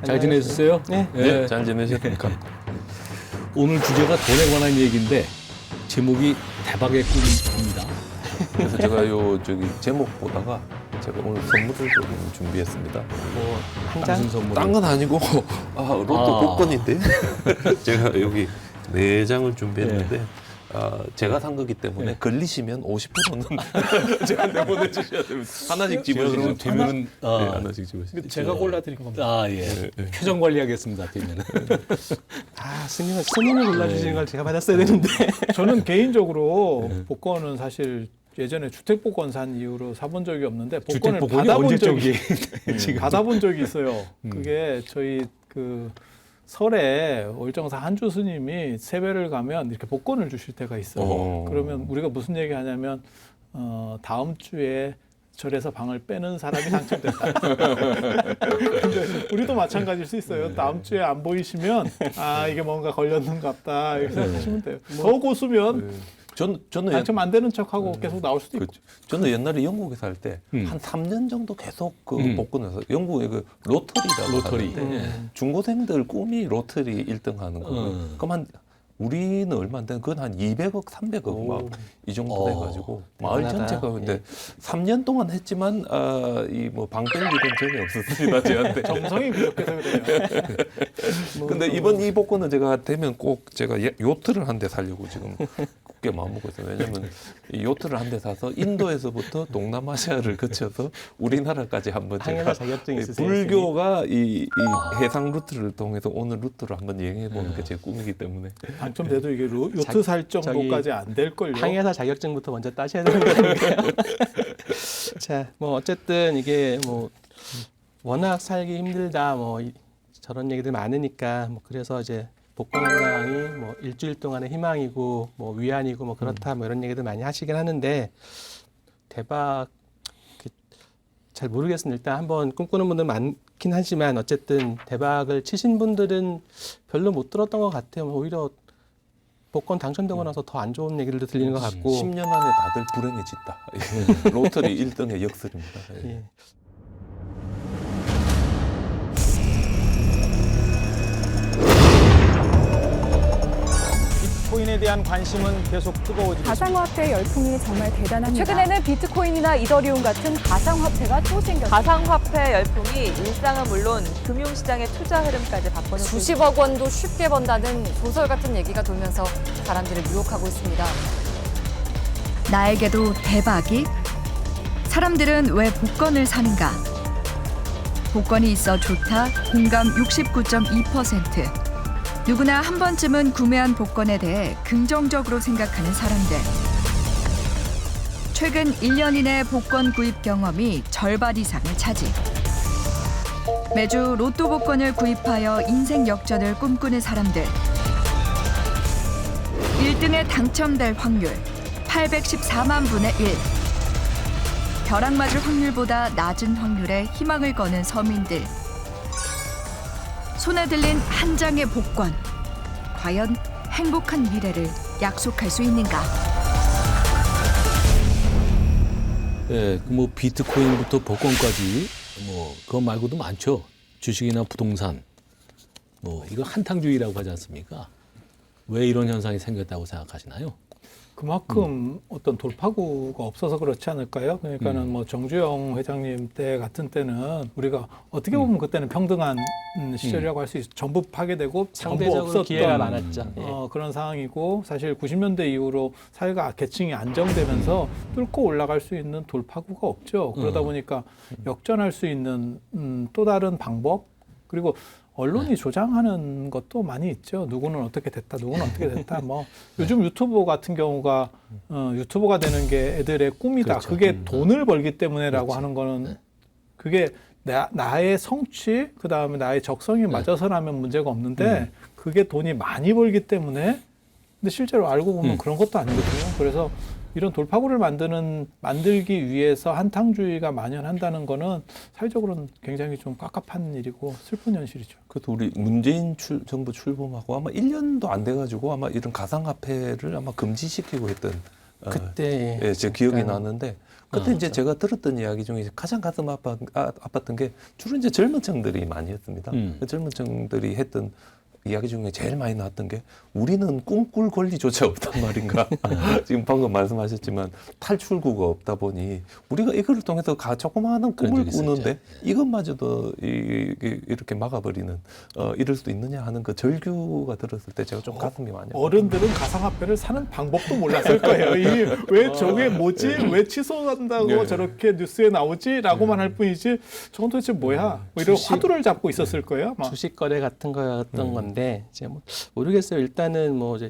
잘 지내셨어요? 네. 네, 잘 지내셨습니까? 오늘 주제가 돈에 관한 얘기인데 제목이 대박의 꿈입니다. 그래서 제가 제목 보다가 제가 오늘 선물을 좀 준비했습니다. 뭐 한 장? 무슨 선물? 딴 건 아니고 로또 복권인데 제가 여기 4장을 준비했는데 제가 산 거기 때문에 걸리시면 50%는 저한테 보내주셔야 됩니다. 하나씩 집어주시면 되면은 하나씩 집어주시면 제가 골라드린 겁니다. 아 예. 표정 관리하겠습니다. 되면은. 스님이 골라주시는 걸 제가 받았어야 되는데. 저는 개인적으로 복권은 사실 예전에 주택복권 산 이후로 사본 적이 없는데 복권을 주택복권이 받아본 적이 지금 받아본 적이 있어요. 그게 저희 그 설에 월정사 한주 스님이 세배를 가면 이렇게 복권을 주실 때가 있어요. 그러면 우리가 무슨 얘기 하냐면 다음 주에 절에서 방을 빼는 사람이 당첨된다. 근데 우리도 마찬가지일 수 있어요. 다음 주에 안 보이시면 이게 뭔가 걸렸는갑다 이렇게 생각하시면 돼요. 더 고수면 저는 당첨 안 되는 척하고 계속 나올 수도 있고. 저는 옛날에 영국에 살 때 한 3년 정도 계속 복권해서 영국의 그 로터리라고 로터리. 하는데 중고생들 꿈이 로터리 1등 하는 거예요. 그럼 우리는 얼마 안 되는 그건 한 200억, 300억 막 이 정도 돼가지고 마을 전체가 근데 3년 동안 했지만 이 뭐 방뺄 일은 전혀 없었습니다 저한테. 정성이 부족해서 그래요. 근데 이번 이 복권은 제가 되면 꼭 제가 요트를 한 대 사려고 지금 굳게 마음먹고 있어요. 왜냐면 이 요트를 한 대 사서 인도에서부터 동남아시아를 거쳐서 우리나라까지 한번 항해사 제가 자격증 있으세요? 불교가 이 해상 루트를 통해서 오는 루트로 한번 여행해 보는 게 제 꿈이기 때문에. 당첨돼도 이게 요트 살 정도까지 안 될걸요. 항해사 자격증부터 먼저 따셔야 되는 거니까요. 자, 뭐 어쨌든 이게 뭐 워낙 살기 힘들다 저런 얘기들 많으니까 그래서 이제 복권 한 장이 뭐 일주일 동안의 희망이고 뭐 위안이고 뭐 그렇다 뭐 이런 얘기들 많이 하시긴 하는데 대박 잘 모르겠습니다. 일단 한번 꿈꾸는 분들 많긴 하지만 어쨌든 대박을 치신 분들은 별로 못 들었던 것 같아요. 오히려 복권 당첨되고 나서 더 안 좋은 얘기들도 들리는 것 같고 10년 안에 다들 불행해졌다. 로터리 1등의 역설입니다. 예. 비트코인에 대한 관심은 계속 뜨거워지고 가상화폐 열풍이 정말 대단합니다. 최근에는 비트코인이나 이더리움 같은 가상화폐가 또 생겼습니다. 가상화폐 열풍이 일상은 물론 금융시장의 투자 흐름까지 바꿔놓고 수십억 원도 쉽게 번다는 소설 같은 얘기가 돌면서 사람들을 유혹하고 있습니다. 나에게도 대박이? 사람들은 왜 복권을 사는가? 복권이 있어 좋다. 공감 69.2%. 누구나 한 번쯤은 구매한 복권에 대해 긍정적으로 생각하는 사람들. 최근 1년 이내 복권 구입 경험이 절반 이상을 차지. 매주 로또 복권을 구입하여 인생 역전을 꿈꾸는 사람들. 1등에 당첨될 확률 814만 분의 1. 벼락 맞을 확률보다 낮은 확률에 희망을 거는 서민들. 손에 들린 한 장의 복권. 과연 행복한 미래를 약속할 수 있는가? 예, 뭐 비트코인부터 복권까지 뭐 그거 말고도 많죠. 주식이나 부동산. 뭐 이거 한탕주의라고 하지 않습니까? 왜 이런 현상이 생겼다고 생각하시나요? 그만큼 어떤 돌파구가 없어서 그렇지 않을까요? 그러니까는 뭐 정주영 회장님 때 같은 때는 우리가 어떻게 보면 그때는 평등한 시절이라고 할 수 있어. 전부 파괴되고 전부 상대적으로 없었던 기회가 많았죠. 그런 상황이고 사실 90년대 이후로 사회가 계층이 안정되면서 뚫고 올라갈 수 있는 돌파구가 없죠. 그러다 보니까 역전할 수 있는 또 다른 방법 그리고 언론이 조장하는 것도 많이 있죠. 누구는 어떻게 됐다, 누구는 어떻게 됐다. 뭐 요즘 유튜버 같은 경우가 유튜버가 되는 게 애들의 꿈이다. 그렇죠. 그게 돈을 벌기 때문에라고 그렇지. 하는 거는 그게 나의 성취, 그 다음에 나의 적성이 맞아서라면 문제가 없는데 그게 돈이 많이 벌기 때문에 근데 실제로 알고 보면 그런 것도 아니거든요. 그래서 이런 돌파구를 만들기 위해서 한탕주의가 만연한다는 거는 사회적으로는 굉장히 좀 깝깝한 일이고 슬픈 현실이죠. 그래도 우리 문재인 정부 출범하고 아마 1년도 안 돼가지고 아마 이런 가상화폐를 아마 금지시키고 했던 그때 예, 제 기억이 약간- 나는데 그때 이제 제가 들었던 이야기 중에 가장 가슴 아팠던 게 주로 이제 젊은 층들이 많이 했습니다. 그 젊은 층들이 했던 이야기 중에 제일 많이 나왔던 게 우리는 꿈꿀 권리조차 없단 말인가. 지금 방금 말씀하셨지만 탈출구가 없다 보니 우리가 이걸 통해서 조그마한 그런 꿈을 적이 있었죠. 꾸는데 이것마저도 이렇게 막아버리는 이럴 수도 있느냐 하는 그 절규가 들었을 때 제가 좀 가슴이 많이 아팠어요. 어른들은 가상화폐를 사는 방법도 몰랐을 거예요. 이게 왜 저게 뭐지? 왜 취소한다고 네. 저렇게 뉴스에 나오지?라고만 할 뿐이지 저건 도대체 뭐야? 뭐 이런 주식- 화두를 잡고 있었을 거예요. 아마. 주식 거래 같은 거였던 건데 이제 뭐 모르겠어요. 일단은 뭐 이제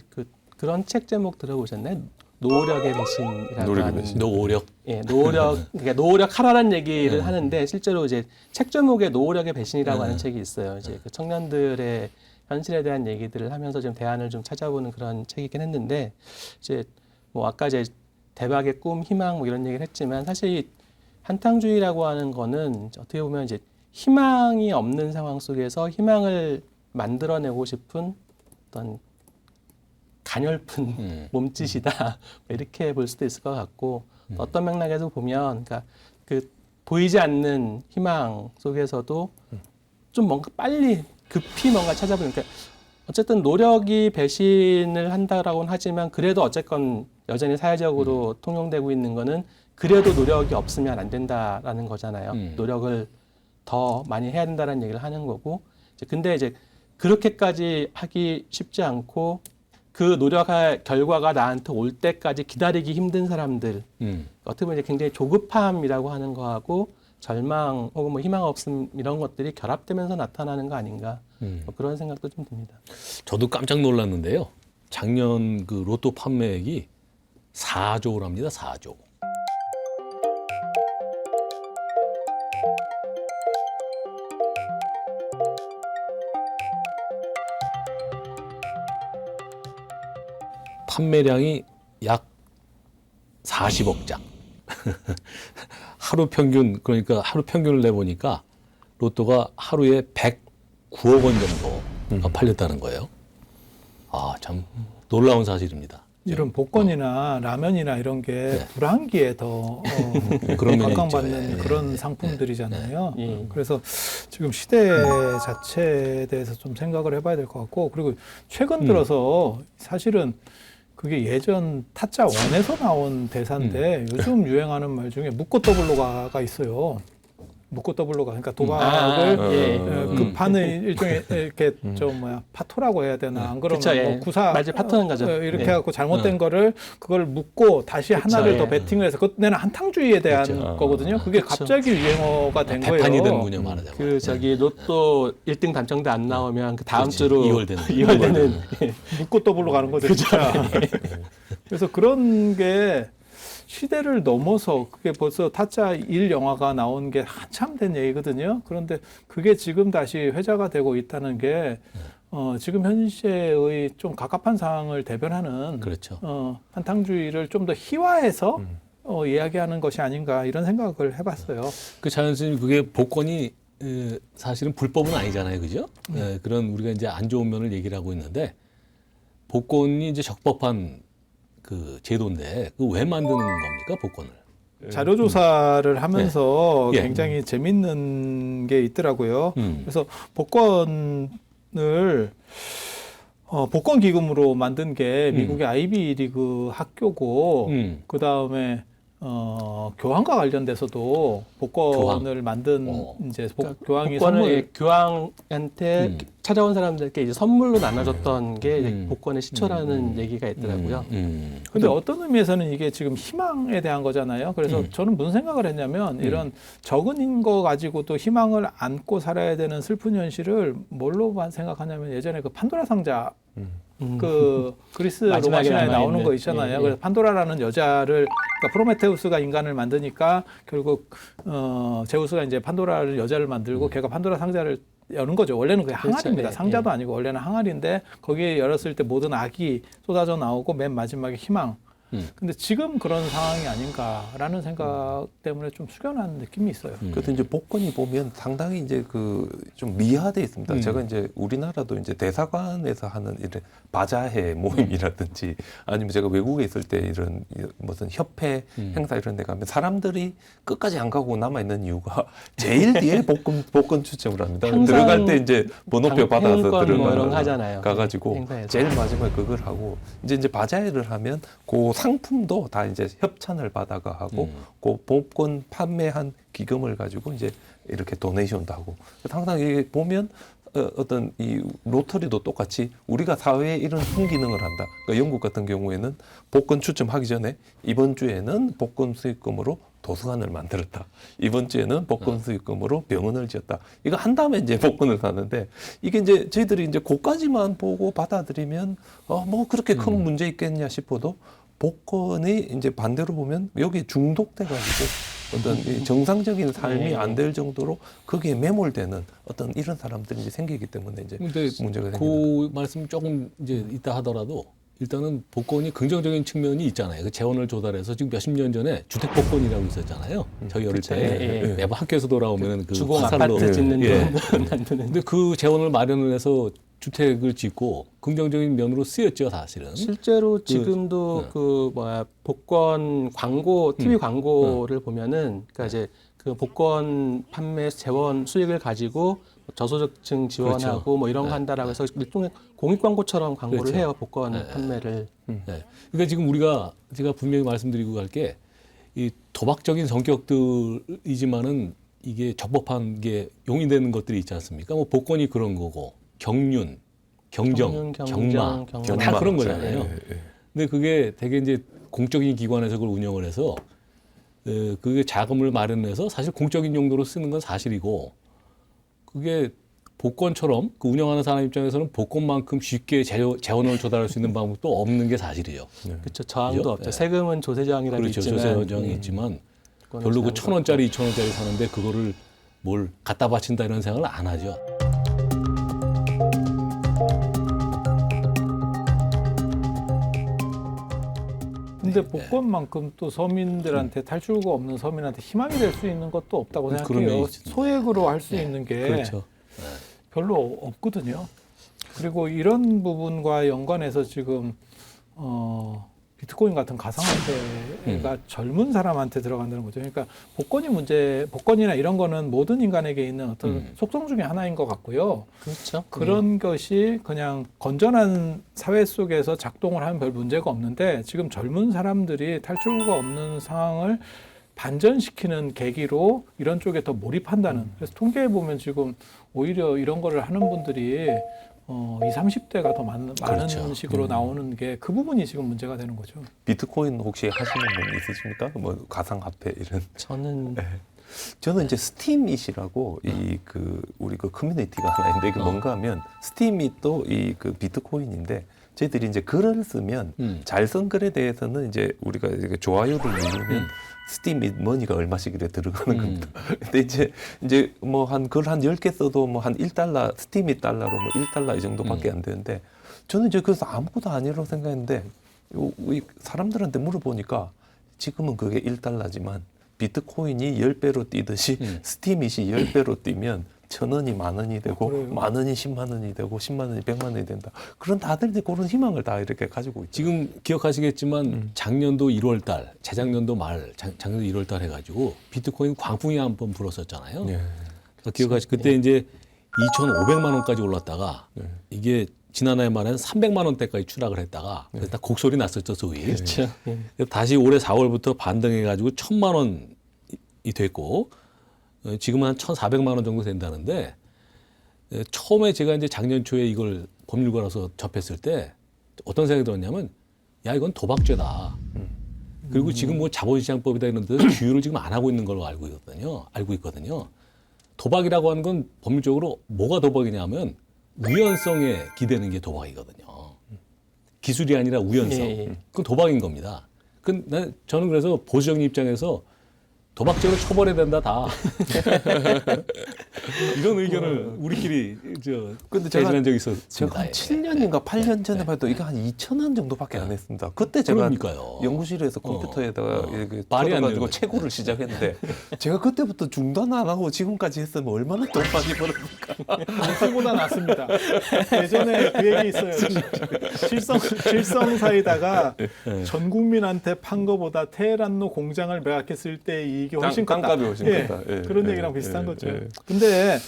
그런 책 제목 들어보셨나요? 노력의 배신이라고 노력의 하는 배신. 노력. 예, 그러니까 노력하라는 얘기를 하는데 실제로 이제 책 제목에 노력의 배신이라고 하는 책이 있어요. 이제 그 청년들의 현실에 대한 얘기들을 하면서 좀 대안을 좀 찾아보는 그런 책이긴 했는데 이제 뭐 아까 이제 대박의 꿈, 희망 뭐 이런 얘기를 했지만 사실 이 한탕주의라고 하는 거는 어떻게 보면 이제 희망이 없는 상황 속에서 희망을 만들어내고 싶은 어떤 가냘픈 몸짓이다 이렇게 볼 수도 있을 것 같고 어떤 맥락에서 보면 그러니까 그 보이지 않는 희망 속에서도 좀 뭔가 빨리 급히 뭔가 찾아보는 그러니까 어쨌든 노력이 배신을 한다라고는 하지만 그래도 어쨌건 여전히 사회적으로 통용되고 있는 거는 그래도 노력이 없으면 안 된다라는 거잖아요. 노력을 더 많이 해야 된다는 얘기를 하는 거고 근데 이제 그렇게까지 하기 쉽지 않고 그 노력할 결과가 나한테 올 때까지 기다리기 힘든 사람들 어떻게 보면 이제 굉장히 조급함이라고 하는 거하고 절망 혹은 뭐 희망 없음 이런 것들이 결합되면서 나타나는 거 아닌가 뭐 그런 생각도 좀 듭니다. 저도 깜짝 놀랐는데요. 작년 그 로또 판매액이 4조랍니다. 4조. 판매량이 약 40억 장. 하루 평균 그러니까 하루 평균을 내보니까 로또가 하루에 109억 원 정도 팔렸다는 거예요. 아, 참 놀라운 사실입니다. 이런 복권이나 라면이나 이런 게 불황기에 더 그런 면이 각광받는 있죠. 예. 그런 상품들이잖아요. 예. 그래서 지금 시대 자체에 대해서 좀 생각을 해봐야 될 것 같고 그리고 최근 들어서 사실은 그게 예전 타짜 원에서 나온 대사인데 요즘 유행하는 말 중에 묻고 더블로가가 있어요. 묻고 더블로가 그러니까 도박을 그 판을 일종의 이렇게 좀 파토라고 해야 되나 안 그러면 그쵸, 예. 뭐 구사 맞아요. 파토는 거죠. 이렇게 네. 해갖고 잘못된 거를 그걸 묻고 다시 하나를 예. 더 베팅을 해서 그때는 한탕주의에 대한 그쵸. 거거든요. 그게 그쵸. 갑자기 유행어가 된 거예요. 대판이 되는군요, 말하자면. 그 저기 로또 1등 당첨돼 안 나오면 그 다음 그렇지. 주로 이월되는 묻고 더블로 가는 거죠, 진짜. 그래서 그런 게 시대를 넘어서 그게 벌써 타짜 1 영화가 나온 게 한참 된 얘기거든요. 그런데 그게 지금 다시 회자가 되고 있다는 게 지금 현재의 좀 갑갑한 상황을 대변하는 그렇죠. 한탕주의를 좀 더 희화해서 이야기하는 것이 아닌가 이런 생각을 해봤어요. 그 자연스님 그게 복권이 사실은 불법은 아니잖아요, 그죠? 그런 우리가 이제 안 좋은 면을 얘기를 하고 있는데 복권이 이제 적법한 그 제도인데 그 왜 만드는 겁니까, 복권을? 자료 조사를 하면서 예. 굉장히 재밌는 게 있더라고요. 음. 그래서 복권을 복권 기금으로 만든 게 미국의 아이비리그 학교고 그 다음에 교황과 관련돼서도 복권을 만든 이제 교황이 복권을 선물 교황한테 찾아온 사람들께 이제 선물로 나눠줬던 게 이제 복권의 시초라는 얘기가 있더라고요. 근데 어떤 의미에서는 이게 지금 희망에 대한 거잖아요. 그래서 저는 무슨 생각을 했냐면 이런 적은 거 가지고도 희망을 안고 살아야 되는 슬픈 현실을 뭘로 생각하냐면 예전에 그 판도라 상자 그 그리스 로마 마지막에 신화에 나오는 남아있는. 거 있잖아요. 예, 예. 그래서 판도라라는 여자를 그러니까 프로메테우스가 인간을 만드니까 결국 제우스가 이제 판도라를 여자를 만들고 걔가 판도라 상자를 여는 거죠. 원래는 그게 그렇죠. 항아리입니다. 예, 상자도 예. 아니고 원래는 항아리인데 거기에 열었을 때 모든 악이 쏟아져 나오고 맨 마지막에 희망. 근데 지금 그런 상황이 아닌가라는 생각 때문에 좀 숙연한 느낌이 있어요. 그래도 이제 복권이 보면 상당히 이제 그 좀 미화돼 있습니다. 제가 이제 우리나라도 이제 대사관에서 하는 이런 바자회 모임이라든지 아니면 제가 외국에 있을 때 이런 무슨 협회 행사 이런 데 가면 사람들이 끝까지 안 가고 남아 있는 이유가 제일 뒤에 복권 추첨을 합니다. 들어갈 때 이제 번호표 받아서 행권 뭐 이런 거 들어가 하잖아요. 가가지고 행사에서. 제일 마지막에 그걸 하고 이제 바자회를 하면 그 상품도 다 이제 협찬을 받아가 하고 그 복권 판매한 기금을 가지고 이제 이렇게 도네이션도 하고 항상 이게 보면 어떤 이 로터리도 똑같이 우리가 사회에 이런 순기능을 한다. 그러니까 영국 같은 경우에는 복권 추첨하기 전에 이번 주에는 복권 수익금으로 도서관을 만들었다. 이번 주에는 복권 수익금으로 병원을 지었다. 이거 한 다음에 이제 복권을 사는데 이게 이제 저희들이 이제 그까지만 보고 받아들이면 뭐 그렇게 큰 문제 있겠냐 싶어도 복권이 이제 반대로 보면 여기에 중독돼가지고 어떤 이 정상적인 삶이 안 될 정도로 거기에 매몰되는 어떤 이런 사람들이 이제 생기기 때문에 이제 근데 문제가 생깁니다. 그 말씀 조금 이제 이따 하더라도 일단은 복권이 긍정적인 측면이 있잖아요. 그 재원을 조달해서 지금 몇십 년 전에 주택 복권이라고 있었잖아요. 저희 어릴 때 예, 예. 매번 학교에서 돌아오면 그 주공 화살로 아파트 짓는 예. 돈 만드는. 근데 그 재원을 마련을 해서 주택을 짓고 긍정적인 면으로 쓰였죠, 사실은. 실제로 지금도 그 뭐야 복권 광고 TV 광고를 보면은 그러니까 이제 그 복권 판매 재원 수익을 가지고 저소득층 지원하고 그렇죠. 뭐 이런 거 한다라고 해서 일종의 공익 광고처럼 광고를 그렇죠. 해요. 복권 판매를. 네. 그러니까 지금 제가 분명히 말씀드리고 갈 게 이 도박적인 성격들이지만은 이게 적법한 게 용인되는 것들이 있지 않습니까? 뭐 복권이 그런 거고 경륜, 경정, 경마 다 그런 거잖아요. 예, 예. 근데 그게 되게 이제 공적인 기관에서 그걸 운영을 해서 그게 자금을 마련해서 사실 공적인 용도로 쓰는 건 사실이고 그게 복권처럼 그 운영하는 사람 입장에서는 복권만큼 쉽게 재원을 조달할 수 있는 방법도 없는 게 사실이에요. 그렇죠. 저항도 그죠? 없죠. 네. 세금은 조세저항이라도 그렇죠. 있지만 조세정이 있지만 별로 그 1,000원짜리, 2,000원짜리 사는데 그거를 뭘 갖다 바친다 이런 생각을 안 하죠. 근데 복권만큼 또 서민들한테 탈출구가 없는 서민한테 희망이 될 수 있는 것도 없다고 그런 생각해요. 면이 있습니다. 소액으로 할 수 있는 게 그렇죠. 별로 없거든요. 그리고 이런 부분과 연관해서 지금 비트코인 같은 가상화폐가 젊은 사람한테 들어간다는 거죠. 그러니까 복권이나 이런 거는 모든 인간에게 있는 어떤 속성 중에 하나인 것 같고요. 그렇죠. 그런 것이 그냥 건전한 사회 속에서 작동을 하면 별 문제가 없는데 지금 젊은 사람들이 탈출구가 없는 상황을 반전시키는 계기로 이런 쪽에 더 몰입한다는. 그래서 통계에 보면 지금 오히려 이런 거를 하는 분들이 20, 30대가 더 많은 그렇죠. 식으로 나오는 게 그 부분이 지금 문제가 되는 거죠. 비트코인 혹시 하시는 분 있으십니까? 뭐 가상화폐 이런. 저는 저는 이제 스팀잇이라고 이 그 우리 그 커뮤니티가 하나 있는데 이게 뭔가 하면 스팀잇도 이 그 비트코인인데 저희들이 이제 글을 쓰면 잘 쓴 글에 대해서는 이제 우리가 이렇게 좋아요를 누르면 스팀잇 머니가 얼마씩 이렇게 들어가는 겁니다. 근데 이제 뭐 한 글 한 10개 써도 뭐 한 1달러 스팀잇 달러로 뭐 1달러 이 정도밖에 안 되는데 저는 이제 그래서 아무것도 아니라고 생각했는데 이 사람들한테 물어보니까 지금은 그게 1달러지만 비트코인이 10배로 뛰듯이 스팀잇이 10배로 뛰면 1,000원이 10,000원이 되고 10,000원이 10만 원이 되고 10만 원이 100만 원이 된다. 그런 다들 이제 그런 희망을 다 이렇게 가지고 있죠. 지금 기억하시겠지만 작년도 1월 달, 재작년도 말, 작년도 1월 달 해가지고 비트코인 광풍이 한번 불었었잖아요. 예. 그때 이제 2,500만 원까지 올랐다가 이게 지난해 말에는 300만 원대까지 추락을 했다가 딱 곡소리 났었죠, 소위. 그렇죠. 다시 올해 4월부터 반등해가지고 1,000만 원이 됐고 지금은 한 1,400만 원 정도 된다는데 처음에 제가 이제 작년 초에 이걸 법률가로서 접했을 때 어떤 생각이 들었냐면 야 이건 도박죄다. 그리고 지금 뭐 자본시장법이다 이런 데서 규율을 지금 안 하고 있는 걸로 알고 있거든요. 도박이라고 하는 건 법률적으로 뭐가 도박이냐면 우연성에 기대는 게 도박이거든요. 기술이 아니라 우연성. 그건 도박인 겁니다. 저는 그래서 보수적인 입장에서 도박죄로 처벌해야 된다 다. 이런 의견을 우리끼리 근데 제가 제시한 적이 있었습니다. 제가 한 예. 7년인가 8년 전에 봐도 이거 한 2,000원 정도밖에 안 했습니다. 그때 제가 그러니까요. 연구실에서 컴퓨터에다가 이렇게 말이 안 가지고 되는 채굴을 시작했는데 제가 그때부터 중단 안 하고 지금까지 했으면 얼마나 돈 많이 벌었을까. 안쓰보다 낫습니다. 예전에 그 얘기 있어요. 칠성사이다가 전 국민한테 판 거보다 테헤란로 공장을 매각했을 때 이익이 훨씬 컸다. 땅값이 훨씬 예, 크다. 예, 그런 예, 얘기랑 예, 비슷한 예, 거죠. 예. 근데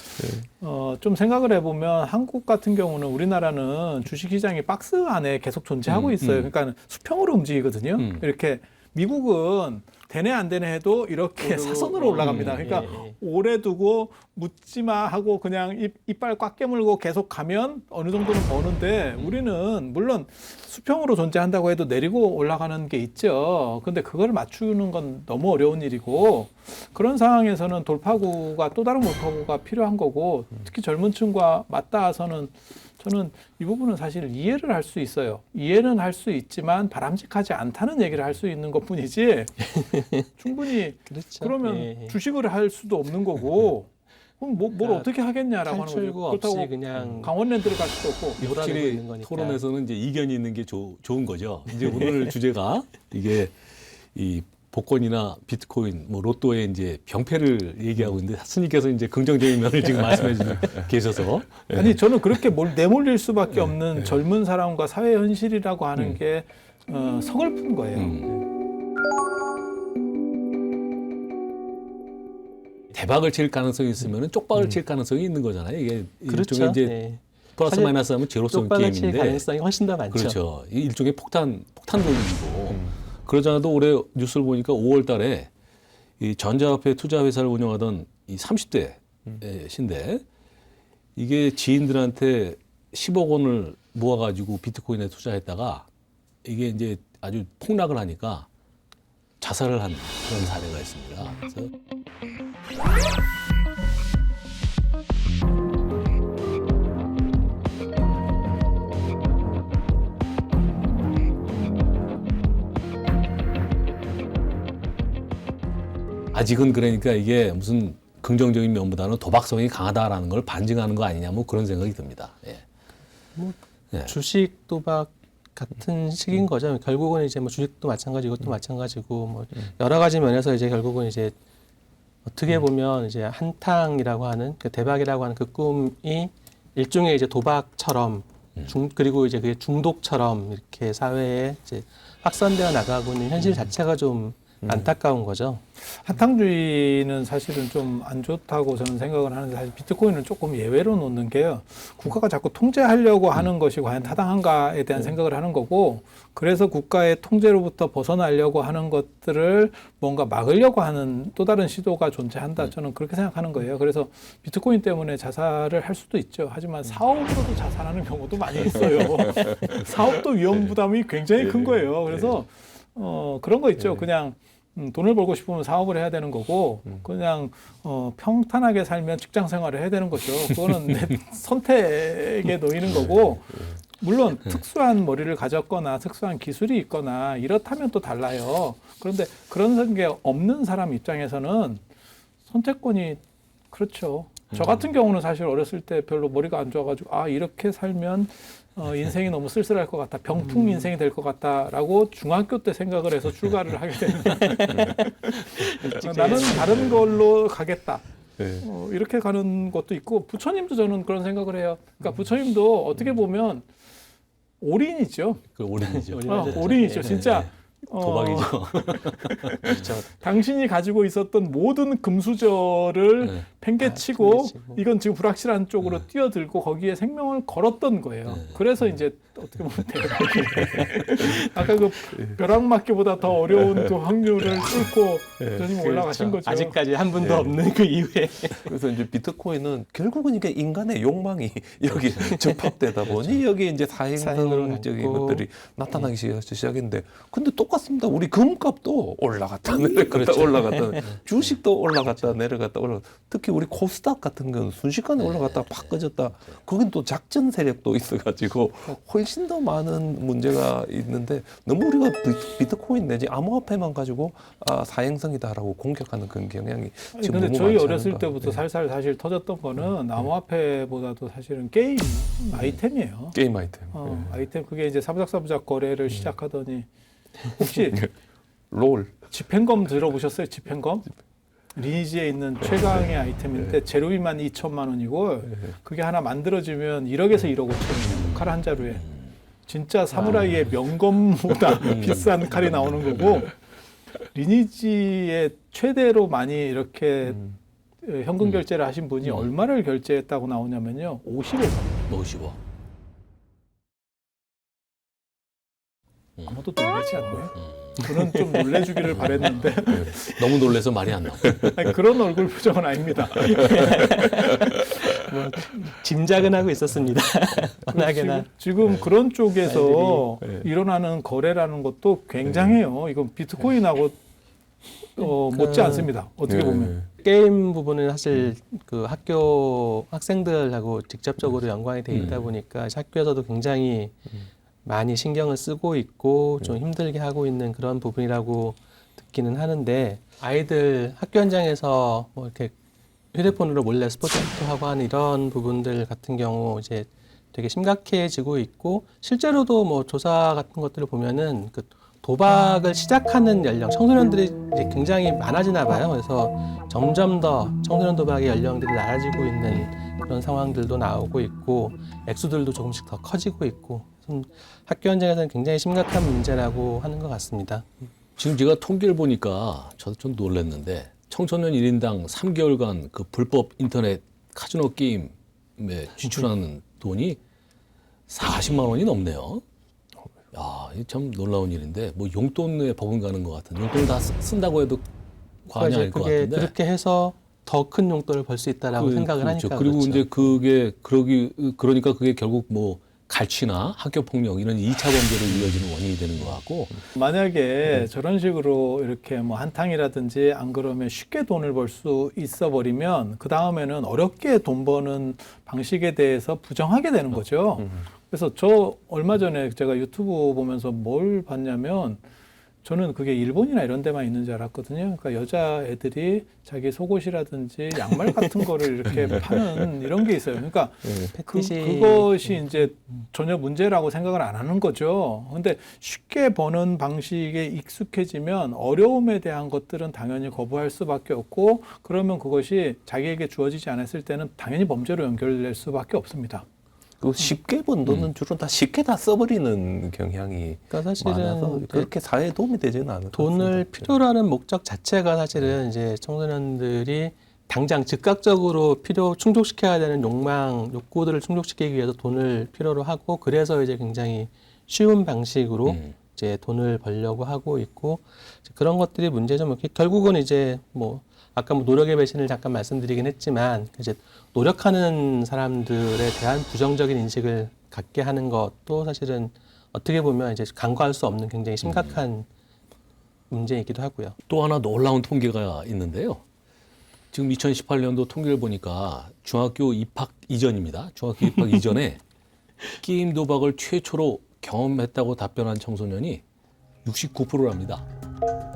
좀 생각을 해보면 한국 같은 경우는 우리나라는 주식시장이 박스 안에 계속 존재하고 있어요. 그러니까 수평으로 움직이거든요. 이렇게 미국은 되네 안 되네 해도 이렇게 사선으로 올라갑니다. 그러니까 오래 두고 묻지마 하고 그냥 이빨 꽉 깨물고 계속 가면 어느 정도는 버는데 우리는 물론 수평으로 존재한다고 해도 내리고 올라가는 게 있죠. 근데 그걸 맞추는 건 너무 어려운 일이고 그런 상황에서는 돌파구가 또 다른 돌파구가 필요한 거고 특히 젊은 층과 맞닿아서는 저는 이 부분은 사실 이해를 할 수 있어요. 이해는 할 수 있지만 바람직하지 않다는 얘기를 할 수 있는 것뿐이지 충분히 그렇죠. 그러면 예. 주식을 할 수도 없는 거고 그럼 뭘 그러니까 어떻게 하겠냐라고 하는 거죠. 탈출구 없이 그렇다고 그냥 강원랜드를 갈 수도 없고 몰아내고 확실히 있는 거니까. 토론에서는 이제 이견이 있는 게 좋은 거죠. 이제 오늘 주제가 이게 이 복권이나 비트코인, 뭐 로또의 이제 병폐를 얘기하고 있는데 스님께서 이제 긍정적인 면을 지금 말씀해 주고 계셔서 아니 저는 그렇게 내몰릴 수밖에 없는 젊은 사람과 사회 현실이라고 하는 게 서글픈 거예요. 대박을 칠 가능성이 있으면 쪽박을 칠 가능성이 있는 거잖아요. 이게 그렇죠. 일종의 이제 예. 플러스 사실 마이너스 하면 제로섬 쪽박을 칠 게임인데 가능성이 훨씬 더 많죠. 그렇죠. 이 일종의 폭탄 돌리기고 그러잖아도 올해 뉴스를 보니까 5월 달에 이 전자화폐 투자 회사를 운영하던 이 30대 신데 이게 지인들한테 10억 원을 모아가지고 비트코인에 투자했다가 이게 이제 아주 폭락을 하니까 자살을 한 그런 사례가 있습니다. 그래서 아직은 그러니까 이게 무슨 긍정적인 면보다는 도박성이 강하다라는 걸 반증하는 거 아니냐 뭐 그런 생각이 듭니다. 예. 예. 주식 도박 같은 식인 거죠. 결국은 이제 뭐 주식도 마찬가지, 이것도 마찬가지고 뭐 여러 가지 면에서 이제 결국은 이제 어떻게 보면 이제 한탕이라고 하는 그 대박이라고 하는 그 꿈이 일종의 이제 도박처럼 그리고 이제 그게 중독처럼 이렇게 사회에 이제 확산되어 나가고 있는 현실 자체가 좀 안타까운 거죠. 한탕주의는 사실은 좀 안 좋다고 저는 생각을 하는데 사실 비트코인은 조금 예외로 놓는 게요. 국가가 자꾸 통제하려고 하는 것이 과연 타당한가에 대한 생각을 하는 거고 그래서 국가의 통제로부터 벗어나려고 하는 것들을 뭔가 막으려고 하는 또 다른 시도가 존재한다. 저는 그렇게 생각하는 거예요. 그래서 비트코인 때문에 자살을 할 수도 있죠. 하지만 사업으로도 자살하는 경우도 많이 있어요. 사업도 위험 부담이 굉장히 큰 거예요. 그래서 그런 거 있죠. 그냥 돈을 벌고 싶으면 사업을 해야 되는 거고 그냥 평탄하게 살면 직장 생활을 해야 되는 거죠. 그거는 내 선택에 놓이는 거고 물론 특수한 머리를 가졌거나 특수한 기술이 있거나 이렇다면 또 달라요. 그런데 그런 게 없는 사람 입장에서는 선택권이 그렇죠. 저 같은 경우는 사실 어렸을 때 별로 머리가 안 좋아가지고 아 이렇게 살면 인생이 너무 쓸쓸할 것 같다. 병풍 인생이 될 것 같다라고 중학교 때 생각을 해서 출가를 하게 되는 나는 다른 걸로 가겠다. 이렇게 가는 것도 있고 부처님도 저는 그런 생각을 해요. 그러니까 부처님도 어떻게 보면 올인이죠. 그 올인이죠. 올인이죠. 진짜 도박이죠. 그렇죠. 당신이 가지고 있었던 모든 금수저를 팽개치고 팽개치고. 이건 지금 불확실한 쪽으로 뛰어들고 거기에 생명을 걸었던 거예요. 그래서 이제 어떻게 보면 대박이 아까 그 벼락맞기보다 더 어려운 그 확률을 뚫고 부처님 올라가신 거죠. 아직까지 한 분도 없는 그 이후에 그래서 이제 비트코인은 결국은 이게 인간의 욕망이 여기 접합되다 보니 여기 이제 사행성적인 가고. 것들이 나타나기 시작했는데 근데 또 똑같습니다. 우리 금값도 올라갔다 내려갔다 그렇죠. 올라갔다 주식도 올라갔다 내려갔다 특히 우리 코스닥 같은 경우는 순식간에 올라갔다 팍 꺼졌다. 거긴 또 작전 세력도 있어가지고 훨씬 더 많은 문제가 있는데 너무 우리가 비트코인 내지 암호화폐만 가지고 사행성이다라고 공격하는 그런 경향이 지금 근데 너무 저희 많지 어렸을 않은가. 때부터 네. 살살 사실 터졌던 거는 암호화폐보다도 사실은 게임 아이템이에요. 게임 아이템. 아이템 그게 이제 사부작사부작 거래를 시작하더니 혹시 롤. 집행검 들어보셨어요? 집행검? 리니지에 있는 최강의 아이템인데 재료비만 2천만 원이고 그게 하나 만들어지면 1억에서 1억 5천이에요. 칼 한 자루에. 진짜 사무라이의 명검보다 비싼 칼이 나오는 거고 리니지의 최대로 많이 이렇게 현금 결제를 하신 분이 얼마를 결제했다고 나오냐면요. 50억. 50억. 아무도 놀라지 않네요. 저는 좀 놀래주기를 바랬는데 너무 놀라서 말이 안 나와. 아니, 그런 얼굴 표정은 아닙니다. 뭐 짐작은 하고 있었습니다. 워낙에나 지금 그런 쪽에서 아이들이, 일어나는 거래라는 것도 굉장해요. 이건 비트코인하고 못지 않습니다. 어떻게 보면. 게임 부분은 사실 그 학교 학생들하고 직접적으로 연관이 돼 있다 보니까 학교에서도 굉장히 많이 신경을 쓰고 있고 좀 힘들게 하고 있는 그런 부분이라고 듣기는 하는데 아이들 학교 현장에서 뭐 이렇게 휴대폰으로 몰래 스포츠부터 하고 하는 이런 부분들 같은 경우 이제 되게 심각해지고 있고 실제로도 뭐 조사 같은 것들을 보면은 그 도박을 시작하는 연령 청소년들이 이제 굉장히 많아지나 봐요. 그래서 점점 더 청소년 도박의 연령들이 낮아지고 있는 그런 상황들도 나오고 있고 액수들도 조금씩 더 커지고 있고 학교 현장에서는 굉장히 심각한 문제라고 하는 것 같습니다. 지금 제가 통계를 보니까 저도 좀 놀랐는데 청소년 1인당 3개월간 그 불법 인터넷 카지노 게임에 지출하는 돈이 40만 원이 넘네요. 야, 이게 참 놀라운 일인데 뭐 용돈에 버금가는 것 같은 용돈을 다 쓴다고 해도 과언이 아닐 것 그게 같은데. 그렇게 해서 더 큰 용돈을 벌 수 있다라고 생각을 그렇죠. 하니까 그리고 그렇죠. 이제 그러니까 그게 결국 뭐 갈취나 학교 폭력 이런 2차 범죄로 이어지는 원인이 되는 것 같고. 만약에 저런 식으로 이렇게 뭐 한탕이라든지 안 그러면 쉽게 돈을 벌 수 있어 버리면 그 다음에는 어렵게 돈 버는 방식에 대해서 부정하게 되는 거죠. 그래서 저 얼마 전에 제가 유튜브 보면서 뭘 봤냐면 저는 그게 일본이나 이런 데만 있는 줄 알았거든요. 그러니까 여자애들이 자기 속옷이라든지 양말 같은 거를 이렇게 파는 이런 게 있어요. 그러니까 그것이 이제 전혀 문제라고 생각을 안 하는 거죠. 근데 쉽게 버는 방식에 익숙해지면 어려움에 대한 것들은 당연히 거부할 수밖에 없고 그러면 그것이 자기에게 주어지지 않았을 때는 당연히 범죄로 연결될 수밖에 없습니다. 그 쉽게 번 돈은 주로 다 쉽게 다 써버리는 경향이 그러니까 사실은 많아서 그렇게 사회에 도움이 되지는 않을 것 돈을 같습니다. 필요로 하는 목적 자체가 사실은 이제 청소년들이 당장 즉각적으로 충족시켜야 되는 욕구들을 충족시키기 위해서 돈을 필요로 하고 그래서 이제 굉장히 쉬운 방식으로 이제 돈을 벌려고 하고 있고 그런 것들이 문제죠. 결국은 이제 뭐 아까 뭐 노력의 배신을 잠깐 말씀드리긴 했지만 이제 노력하는 사람들에 대한 부정적인 인식을 갖게 하는 것도 사실은 어떻게 보면 이제 간과할 수 없는 굉장히 심각한 문제이기도 하고요. 또 하나 놀라운 통계가 있는데요. 지금 2018년도 통계를 보니까 중학교 입학 이전입니다. 중학교 입학 이전에 게임 도박을 최초로 경험했다고 답변한 청소년이 69%랍니다.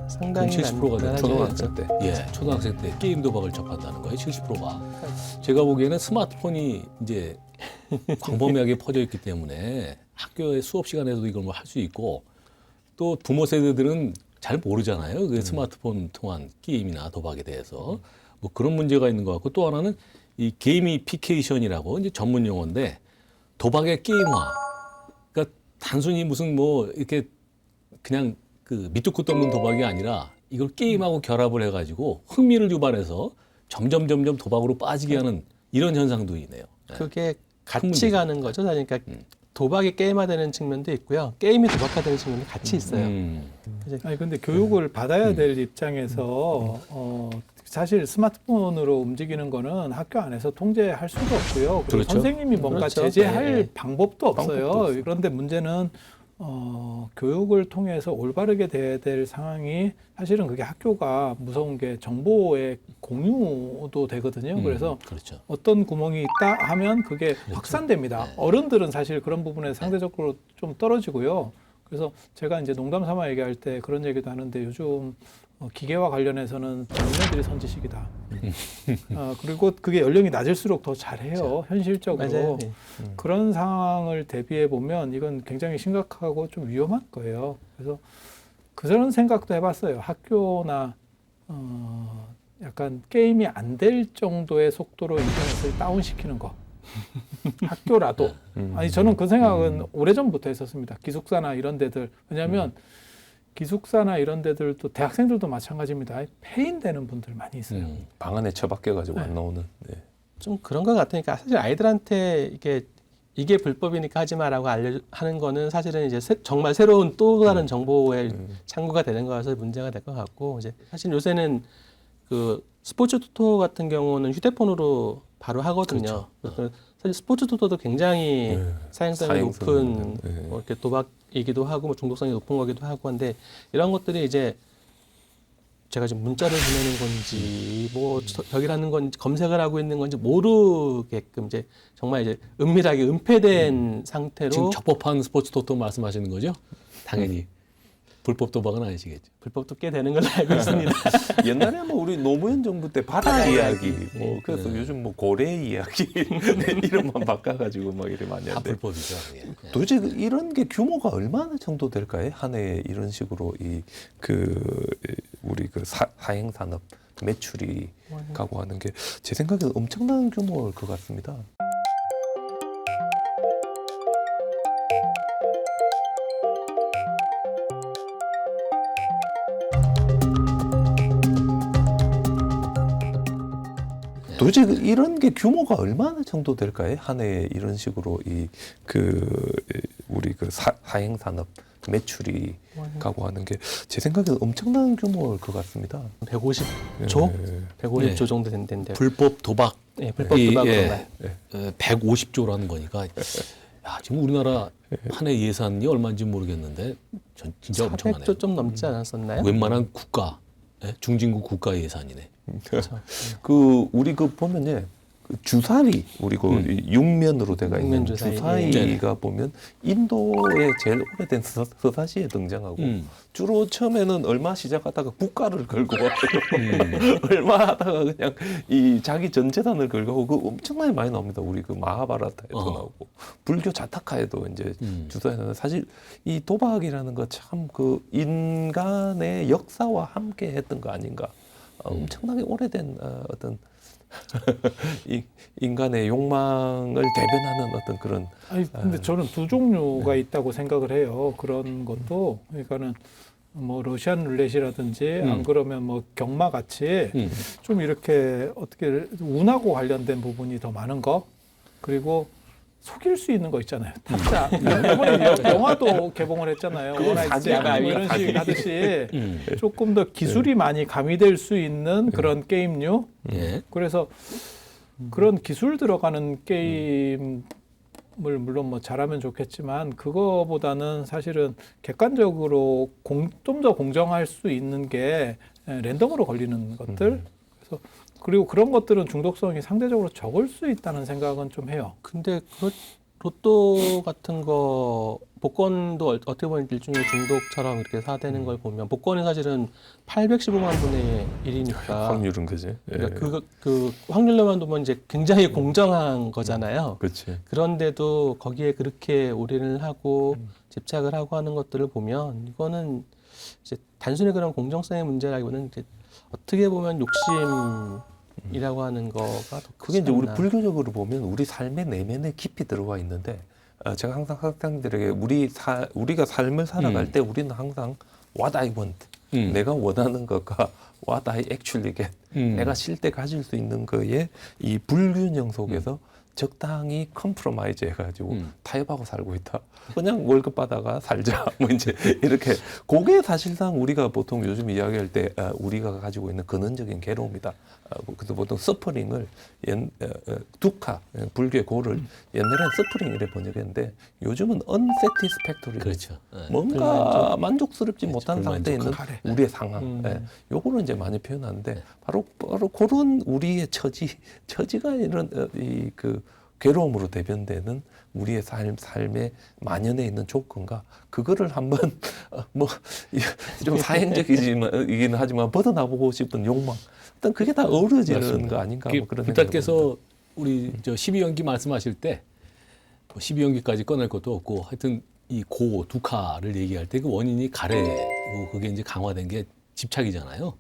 상당히 70%가 돼요. 초등학생 때. 예, 초등학생 때 게임 도박을 접한다는 거예요. 70%가. 제가 보기에는 스마트폰이 이제 광범위하게 퍼져 있기 때문에 학교의 수업 시간에도 이걸 뭐 할 수 있고 또 부모 세대들은 잘 모르잖아요. 그 스마트폰 통한 게임이나 도박에 대해서 뭐 그런 문제가 있는 것 같고 또 하나는 이 게이미피케이션이라고 이제 전문 용어인데 도박의 게임화. 그러니까 단순히 무슨 뭐 이렇게 그냥 그 밑도 끝도 없는 도박이 아니라 이걸 게임하고 결합을 해가지고 흥미를 유발해서 점점 도박으로 빠지게 하는 이런 현상도 있네요. 네. 그게 같이 가는 거죠. 그러니까 도박이 게임화되는 측면도 있고요. 게임이 도박화되는 측면도 같이 있어요. 아니 근데 교육을 받아야 될 입장에서 사실 스마트폰으로 움직이는 거는 학교 안에서 통제할 수도 없고요. 그리고 그렇죠. 선생님이 뭔가 그렇죠. 제재할 네. 방법도 없어요. 방법도 없어요. 그런데 문제는 교육을 통해서 올바르게 돼야 될 상황이 사실은 그게 학교가 무서운 게 정보의 공유도 되거든요. 그래서 그렇죠. 어떤 구멍이 있다 하면 그게 확산됩니다. 네. 어른들은 사실 그런 부분에 상대적으로 좀 떨어지고요. 그래서 제가 이제 농담 삼아 얘기할 때 그런 얘기도 하는데 요즘 기계와 관련해서는 젊은이들이 선지식이다. 그리고 그게 연령이 낮을수록 더 잘해요. 현실적으로. 맞아요. 네. 그런 상황을 대비해 보면 이건 굉장히 심각하고 좀 위험한 거예요. 그래서 그런 생각도 해봤어요. 학교나 약간 게임이 안 될 정도의 속도로 인터넷을 다운시키는 거. 학교라도. 아니 저는 그 생각은 오래전부터 했었습니다. 기숙사나 이런 데들. 왜냐하면 기숙사나 이런 데들도 대학생들도 마찬가지입니다. 폐인되는 분들 많이 있어요. 방 안에 처박혀 가지고 네. 안 나오는. 네. 좀 그런 것 같으니까 사실 아이들한테 이게 불법이니까 하지 마라고 하는 거는 사실은 이제 정말 새로운 또 다른 정보의 창구가 되는 거라서 문제가 될 것 같고 이제 사실 요새는 그 스포츠 투토 같은 경우는 휴대폰으로 바로 하거든요. 그래서 사실 스포츠 투토도 굉장히 네. 사행성이 높은 네. 뭐 이렇게 도박이기도 하고 뭐 중독성이 높은 거기도 하고 한데 이런 것들이 이제 제가 지금 문자를 보내는 건지 뭐 벽이라는 건지 검색을 하고 있는 건지 모르게끔 이제 정말 이제 은밀하게 은폐된 상태로 지금 적법한 스포츠 토토 말씀하시는 거죠? 당연히 불법 도박은 아니시겠죠. 불법도 꽤 되는 걸로 알고 있습니다. 옛날에 뭐 우리 노무현 정부 때 바다 이야기, 뭐 그래서 요즘 뭐 고래 이야기 이름만 바꿔가지고 막 이래 많이 다 하는데 불법이죠. 예. 도대체 이런 게 규모가 얼마나 정도 될까요? 한 해에 이런 식으로 우리 그 사행 산업 매출이 가고 하는 게 제 생각에는 엄청난 규모일 것 같습니다. 도대체 이런 게 규모가 얼마나 정도 될까요? 한 해에 이런 식으로 우리 그 사행 산업 매출이 가고 하는 게 제 생각에는 엄청난 규모일 것 같습니다. 150조? 네. 150조 네. 정도 된대요. 불법 도박 네, 불법 도박으로. 예, 150조라는 거니까 야, 지금 우리나라 한 해 예산이 얼마인지 모르겠는데 진짜 엄청나네요. 400조 좀 넘지 않았었나요? 웬만한 국가 중진국 국가 예산이네. 그렇죠. 우리 보면요. 주사위 우리 육면으로 돼가 있는 육면 주사위. 주사위가 보면 인도의 제일 오래된 서사시에 등장하고 주로 처음에는 얼마 시작하다가 국가를 걸고 얼마 하다가 그냥 자기 전 재산을 걸고 그 엄청나게 많이 나옵니다. 우리 그 마하바라타에도 나오고 불교 자타카에도 이제 주사위는 사실 이 도박이라는 거 참 그 인간의 역사와 함께 했던 거 아닌가. 엄청나게 오래된 어떤 인간의 욕망을 대변하는 어떤 그런. 아니 근데 저는 두 종류가 있다고 생각을 해요. 그런 것도 그러니까는 뭐 러시안 룰렛이라든지 안 그러면 뭐 경마 같이 좀 이렇게 어떻게 운하고 관련된 부분이 더 많은 거 그리고 속일 수 있는 거 있잖아요. 타짜. 이번에 영화도 개봉을 했잖아요. 원하이트 이런 식 하듯이 조금 더 기술이 많이 가미될 수 있는 그런 게임류. 예. 그래서 그런 기술 들어가는 게임을 물론 뭐 잘하면 좋겠지만 그거보다는 사실은 객관적으로 좀 더 공정할 수 있는 게 랜덤으로 걸리는 것들. 그래서 그리고 그런 것들은 중독성이 상대적으로 적을 수 있다는 생각은 좀 해요. 근데 로또 같은 거 복권도 어떻게 보면 일종의 중독처럼 이렇게 사되는 걸 보면 복권은 사실은 815만 분의 1이니까 확률은 그지. 그러니까 그 확률로만 보면 이제 굉장히 공정한 거잖아요. 그렇지. 그런데도 거기에 그렇게 올인을 하고 집착을 하고 하는 것들을 보면 이거는 이제 단순히 그런 공정성의 문제라기보다는 이제 어떻게 보면 욕심이라고 하는 거가 더 그게 이제 우리 않나. 불교적으로 보면 우리 삶의 내면에 깊이 들어와 있는데 제가 항상 학생들에게 우리가 삶을 살아갈 때 우리는 항상 what I want 내가 원하는 것과 what I actually get 내가 실제 가질 수 있는 거에 이 불균형 속에서 적당히 컴프로마이즈 해가지고 타협하고 살고 있다. 그냥 월급 받아가 살자. 뭐 이제 이렇게 그게 사실상 우리가 보통 요즘 이야기할 때 우리가 가지고 있는 근원적인 괴로움이다. 그래서 보통 서퍼링을 두카 불교의 고를 옛날에는 서퍼링 이래 번역했는데 요즘은 unsatisfactory. 그렇죠. 뭔가 만족스럽지 못한 상태에 있는 불만족하래. 우리의 상황. 요거를 이제 많이 표현하는데 바로 그런 우리의 처지가 이런 그 괴로움으로 대변되는 우리의 삶에 만연해 있는 조건과 그거를 한번 뭐 좀 사행적이긴 하지만 벗어나보고 싶은 욕망, 일단 그게 다 어우러지는 맞습니다. 거 아닌가 뭐 그런 불타께서 우리 저 12연기 말씀하실 때 12연기까지 꺼낼 것도 없고 하여튼 이 두카를 얘기할 때 그 원인이 가래고 그게 이제 강화된 게 집착이잖아요.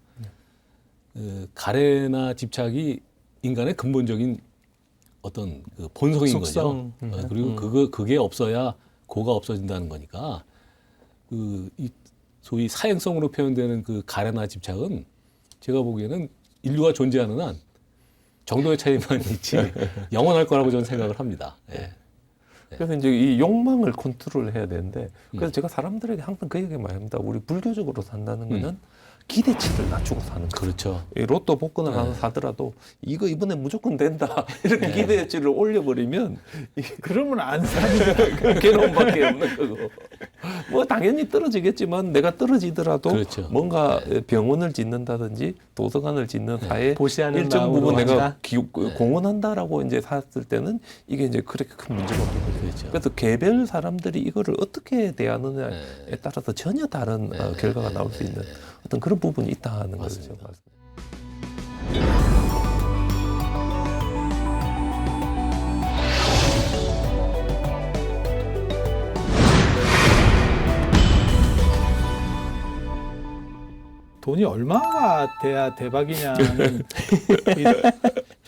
가래나 집착이 인간의 근본적인 어떤 그 본성인 속성. 거죠. 그리고 그게 없어야 고가 없어진다는 거니까 이 소위 사행성으로 표현되는 그 가래나 집착은 제가 보기에는 인류가 존재하는 한 정도의 차이만 있지 영원할 거라고 저는 생각을 합니다. 예. 그래서 이제 이 욕망을 컨트롤해야 되는데 그래서 제가 사람들에게 항상 그 얘기 많이 합니다. 우리 불교적으로 산다는 거는 기대치를 낮추고 사는 거예요. 그렇죠. 이 로또 복권을 하나 사더라도 이거 이번에 무조건 된다 이렇게 기대치를 올려버리면 그러면 안 사니까. 괴로움밖에 없는 거고. 뭐 당연히 떨어지겠지만 내가 떨어지더라도 그렇죠. 뭔가 병원을 짓는다든지 도서관을 짓는 사회 보시하는 일정 마음으로 부분 내가 한다? 공헌한다라고 이제 샀을 때는 이게 이제 그렇게 큰 문제가 없거든요. 그렇죠. 그래서 개별 사람들이 이거를 어떻게 대하느냐에 따라서 전혀 다른 결과가 나올 수 있는 어떤 그런 부분이 있다는 거죠. 돈이 얼마가 돼야 대박이냐는 이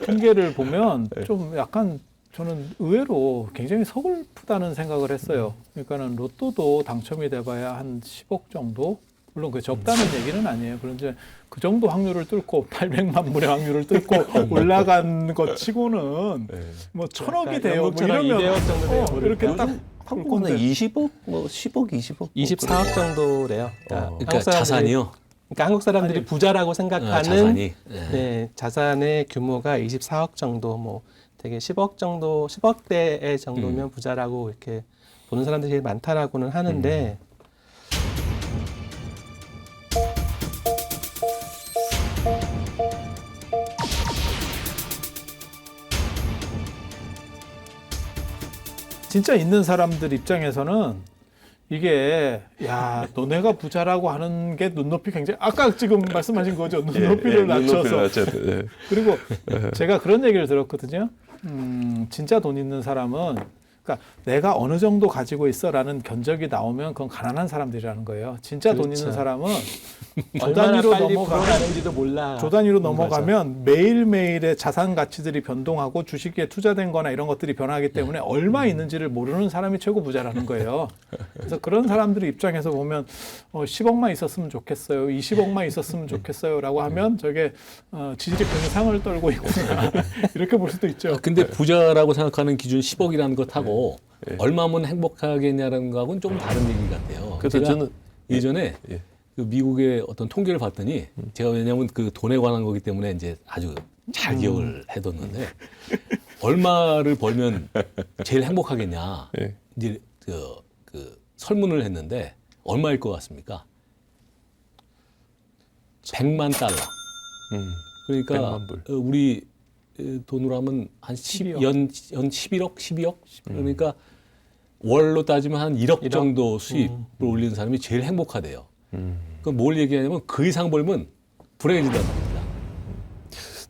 통계를 보면 좀 약간 저는 의외로 굉장히 서글프다는 생각을 했어요. 그러니까는 로또도 당첨이 돼봐야 한 10억 정도? 물론 그 적다는 얘기는 아니에요. 그런데 그 정도 확률을 뚫고 800만 분의 확률을 뚫고 올라간 것 치고는 뭐 1000억이 돼요. 뭐 이러면 200억 정도 돼요. 이렇게 딱 한국은 20억, 뭐 10억, 20억, 24억 정도래요. 그러니까 자산이요. 그러니까 한국 사람들이 부자라고 생각하는 자산이. 네, 자산의 규모가 24억 정도, 뭐 되게 10억 정도, 10억대의 정도면 부자라고 이렇게 보는 사람들이 제일 많다라고는 하는데 진짜 있는 사람들 입장에서는 이게 야 너네가 부자라고 하는 게 눈높이 굉장히 아까 지금 말씀하신 거죠. 눈높이를 낮춰서. 그리고 제가 그런 얘기를 들었거든요. 진짜 돈 있는 사람은 그러니까 내가 어느 정도 가지고 있어라는 견적이 나오면 그건 가난한 사람들이라는 거예요. 진짜 돈 있는 사람은 조 얼마나 단위로 빨리 넘어가면 불어나는지도 몰라. 조 단위로 넘어가면 매일매일의 자산 가치들이 변동하고 주식에 투자된 거나 이런 것들이 변하기 때문에 얼마 있는지를 모르는 사람이 최고 부자라는 거예요. 그래서 그런 사람들의 입장에서 보면 10억만 있었으면 좋겠어요. 20억만 있었으면 좋겠어요. 라고 하면 저게 지질이 병상을 떨고 있구나. 이렇게 볼 수도 있죠. 근데 부자라고 생각하는 기준 10억이라는 것하고 얼마면 행복하겠냐라는 거하고는 좀 다른 얘기 같아요. 그래서 제가 저는 예전에 그 미국의 어떤 통계를 봤더니 제가 왜냐하면 그 돈에 관한 거기 때문에 이제 아주 잘 기억을 해뒀는데 얼마를 벌면 제일 행복하겠냐 이제 그 설문을 했는데 얼마일 것 같습니까? 100만 달러. 그러니까 100만 불. 우리 돈으로 하면 한 연 11억, 12억? 그러니까 월로 따지면 한 1억 정도 수입을 올리는 사람이 제일 행복하대요. 그럼 뭘 얘기하냐면 그 이상 벌면 불행해진다는 겁니다.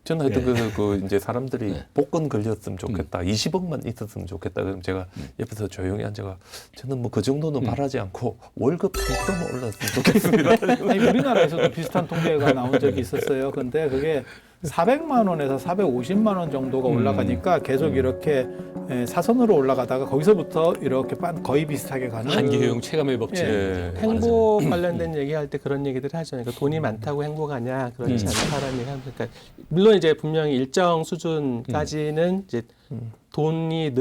저는 하여튼 그 이제 사람들이 복권 걸렸으면 좋겠다. 20억만 있었으면 좋겠다. 그럼 제가 옆에서 조용히 앉아가 저는 뭐 그 정도는 바라지 않고 월급 3%만 올랐으면 좋겠습니다. 아니, 우리나라에서도 비슷한 통계가 나온 적이 있었어요. 근데 그게 400만 원에서 450만 원 정도가 올라가니까 계속 이렇게 사선으로 올라가다가 거기서부터 이렇게 거의 비슷하게 가는 한계효용 체감의 법칙. 예. 행복 관련된 얘기할 때 그런 얘기들 하죠. 그러니까 돈이 많다고 행복하냐 그렇지 않다라는 얘기 합니다. 그러니까 물론 이제 분명히 일정 수준까지는 이제 돈이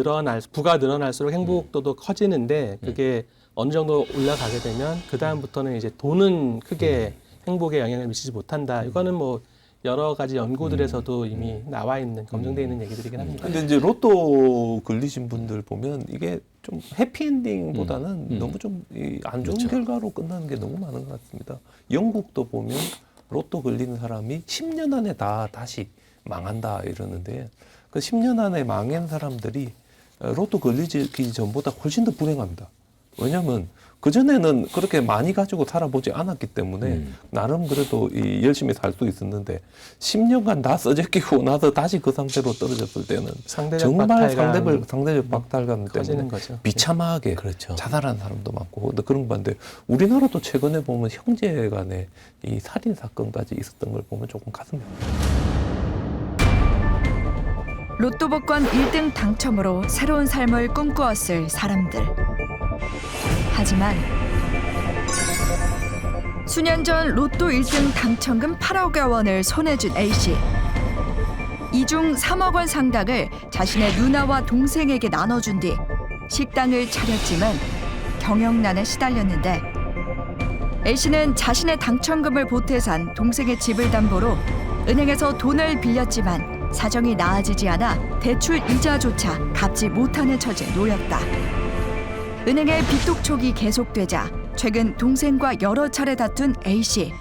부가 늘어날수록 행복도도 커지는데 그게 어느 정도 올라가게 되면 그 다음부터는 이제 돈은 크게 행복에 영향을 미치지 못한다. 이거는 뭐 여러 가지 연구들에서도 이미 나와 있는 검증되어 있는 얘기들이긴 합니다. 근데 이제 로또 걸리신 분들 보면 이게 좀 해피엔딩보다는 너무 좀 안 좋은 그렇죠. 결과로 끝나는 게 너무 많은 것 같습니다. 영국도 보면 로또 걸리는 사람이 10년 안에 다 다시 망한다 이러는데 그 10년 안에 망한 사람들이 로또 걸리기 전보다 훨씬 더 불행합니다. 왜냐하면 그전에는 그렇게 많이 가지고 살아보지 않았기 때문에 나름 그래도 열심히 살 수 있었는데 10년간 다 써제끼고 나서 다시 그 상태로 떨어졌을 때는 상대적 정말 박탈감, 상대적 박탈감 커지는 때문에 거죠. 비참하게 그렇죠. 자살한 사람도 많고 근데 그런 거 봤는데 우리나라도 최근에 보면 형제 간에 이 살인 사건까지 있었던 걸 보면 조금 가슴이 로또 복권 1등 당첨으로 새로운 삶을 꿈꾸었을 사람들. 하지만 수년 전 로또 1등 당첨금 8억여 원을 손에 쥔 A씨. 이 중 3억 원 상당을 자신의 누나와 동생에게 나눠준 뒤 식당을 차렸지만 경영난에 시달렸는데 A씨는 자신의 당첨금을 보태산 동생의 집을 담보로 은행에서 돈을 빌렸지만 사정이 나아지지 않아 대출 이자조차 갚지 못하는 처지에 놓였다. 은행의 빚독촉이 계속되자 최근 동생과 여러 차례 다툰 A씨.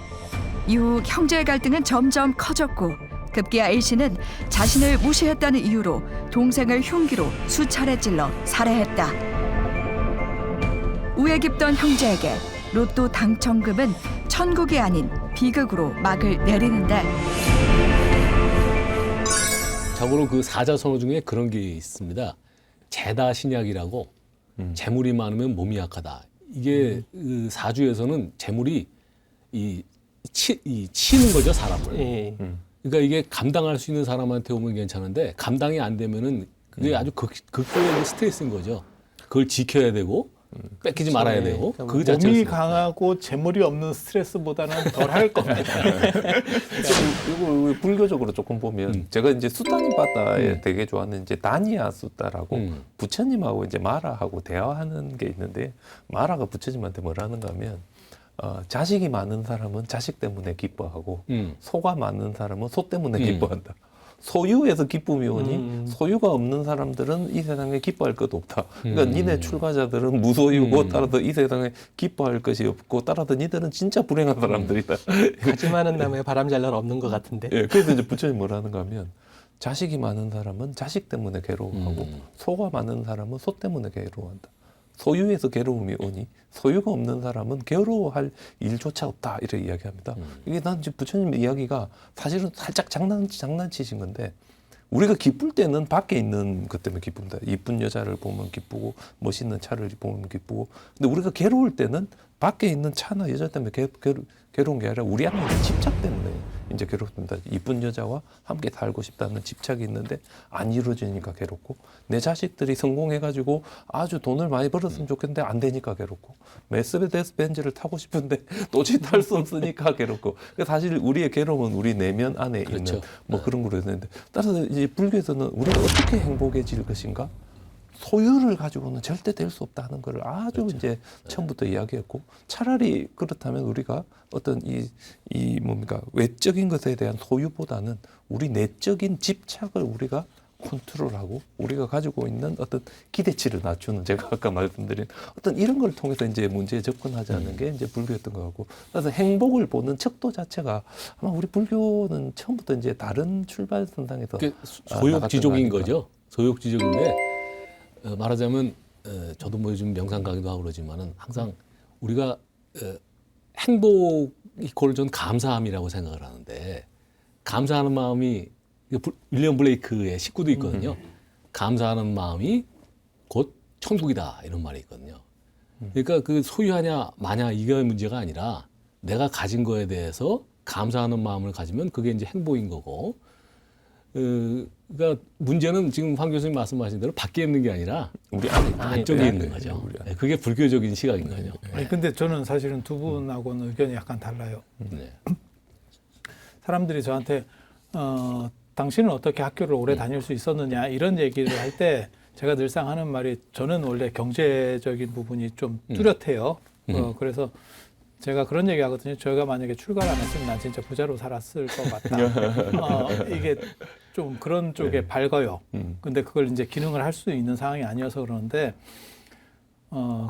이후 형제의 갈등은 점점 커졌고 급기야 A씨는 자신을 무시했다는 이유로 동생을 흉기로 수차례 찔러 살해했다. 우애 깊던 형제에게 로또 당첨금은 천국이 아닌 비극으로 막을 내리는데 참고로 그 사자성어 중에 그런 게 있습니다. 재다 신약이라고 재물이 많으면 몸이 약하다. 이게 그 사주에서는 재물이 치는 거죠, 사람을. 예. 그러니까 이게 감당할 수 있는 사람한테 오면 괜찮은데 감당이 안 되면은 그게 아주 극도의 스트레스인 거죠. 그걸 지켜야 되고 뺏기지 말아야 되고 그러니까 그 자체가 몸이 강하고 재물이 없는 스트레스보다는 덜 할 겁니다. 이거 불교적으로 조금 보면 제가 이제 수다님 바다에 되게 좋아하는 이제 다니아 수다라고 부처님하고 이제 마라하고 대화하는 게 있는데 마라가 부처님한테 뭐라는가 하면 자식이 많은 사람은 자식 때문에 기뻐하고 소가 많은 사람은 소 때문에 기뻐한다. 소유에서 기쁨이 오니 소유가 없는 사람들은 이 세상에 기뻐할 것 없다. 그러니까 니네 출가자들은 무소유고 따라서 이 세상에 기뻐할 것이 없고 따라서 니들은 진짜 불행한 사람들이다. 가지 많은 나무에 바람 잘 날 없는 것 같은데. 예, 그래서 이제 부처님 뭐라는가 하면 자식이 많은 사람은 자식 때문에 괴로워하고 소가 많은 사람은 소 때문에 괴로워한다. 소유에서 괴로움이 오니 소유가 없는 사람은 괴로워할 일조차 없다 이렇게 이야기합니다. 이게 난 이제 부처님 이야기가 사실은 살짝 장난치신 건데 우리가 기쁠 때는 밖에 있는 것 때문에 기쁩니다. 이쁜 여자를 보면 기쁘고 멋있는 차를 보면 기쁘고 근데 우리가 괴로울 때는 밖에 있는 차나 여자 때문에 괴로운 게 아니라 우리 안에 있는 집착 때문에 이제 괴롭습니다. 이쁜 여자와 함께 살고 싶다는 집착이 있는데 안 이루어지니까 괴롭고 내 자식들이 성공해가지고 아주 돈을 많이 벌었으면 좋겠는데 안 되니까 괴롭고 메르세데스 벤츠를 타고 싶은데 도저히 탈 수 없으니까 괴롭고 사실 우리의 괴로움은 우리 내면 안에 그렇죠. 있는 뭐 그런 거로 했는데 따라서 이제 불교에서는 우리가 어떻게 행복해질 것인가 소유를 가지고는 절대 될 수 없다는 걸 아주 그렇죠. 이제 처음부터 이야기했고 차라리 그렇다면 우리가 어떤 이 뭡니까 외적인 것에 대한 소유보다는 우리 내적인 집착을 우리가 컨트롤하고 우리가 가지고 있는 어떤 기대치를 낮추는 제가 아까 말씀드린 어떤 이런 걸 통해서 이제 문제에 접근하자는 게 이제 불교였던 것 같고 그래서 행복을 보는 척도 자체가 아마 우리 불교는 처음부터 이제 다른 출발선상에서 소욕지족인 나갔던 거 거죠. 소욕지족인데 말하자면 저도 뭐 요즘 명상 강의도 하고 그러지만은 항상 우리가 행복 이퀄 전 감사함이라고 생각을 하는데 감사하는 마음이 윌리엄 블레이크의 식구도 있거든요. 감사하는 마음이 곧 천국이다 이런 말이 있거든요. 그러니까 그 소유하냐 마냐 이게 문제가 아니라 내가 가진 거에 대해서 감사하는 마음을 가지면 그게 이제 행복인 거고. 그러니까 문제는 지금 황 교수님 말씀하신 대로 밖에 있는 게 아니라 우리 안에 안쪽에 있는 거죠. 우리 안에. 네, 그게 불교적인 시각인 거죠. 아니, 근데 저는 사실은 두 분하고는 의견이 약간 달라요. 네. 사람들이 저한테 당신은 어떻게 학교를 오래 다닐 수 있었느냐 이런 얘기를 할 때 제가 늘상 하는 말이 저는 원래 경제적인 부분이 좀 뚜렷해요. 그래서 제가 그런 얘기 하거든요. 저희가 만약에 출가를 안 했으면 난 진짜 부자로 살았을 것 같다. 이게 좀 그런 쪽에 밝아요. 근데 그걸 이제 기능을 할 수 있는 상황이 아니어서 그러는데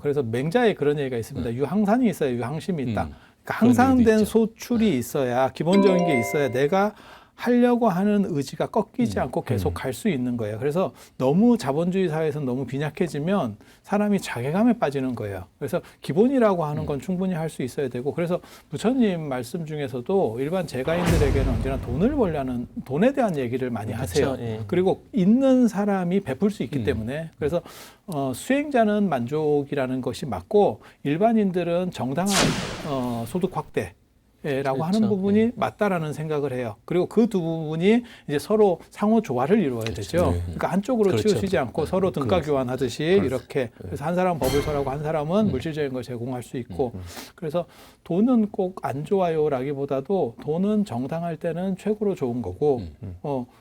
그래서 맹자에 그런 얘기가 있습니다. 유항산이 있어야 유항심이 있다. 그러니까 항상된 소출이 있어야 기본적인 게 있어야 내가 하려고 하는 의지가 꺾이지 않고 계속 갈 수 있는 거예요. 그래서 너무 자본주의 사회에서 너무 빈약해지면 사람이 자괴감에 빠지는 거예요. 그래서 기본이라고 하는 건 충분히 할 수 있어야 되고 그래서 부처님 말씀 중에서도 일반 재가인들에게는 언제나 돈을 벌려는 돈에 대한 얘기를 많이 하세요. 그렇죠. 예. 그리고 있는 사람이 베풀 수 있기 때문에 그래서 수행자는 만족이라는 것이 맞고 일반인들은 정당한 소득 확대 라고 그렇죠. 하는 부분이 맞다라는 생각을 해요. 그리고 그 두 부분이 이제 서로 상호 조화를 이루어야 되죠. 그러니까 한쪽으로 그렇죠. 치우치지 않고 서로 등가 교환하듯이 이렇게 그래서 한 사람은 법을 설하고 한 사람은 물질적인 걸 제공할 수 있고 그래서 돈은 꼭 안 좋아요라기보다도 돈은 정당할 때는 최고로 좋은 거고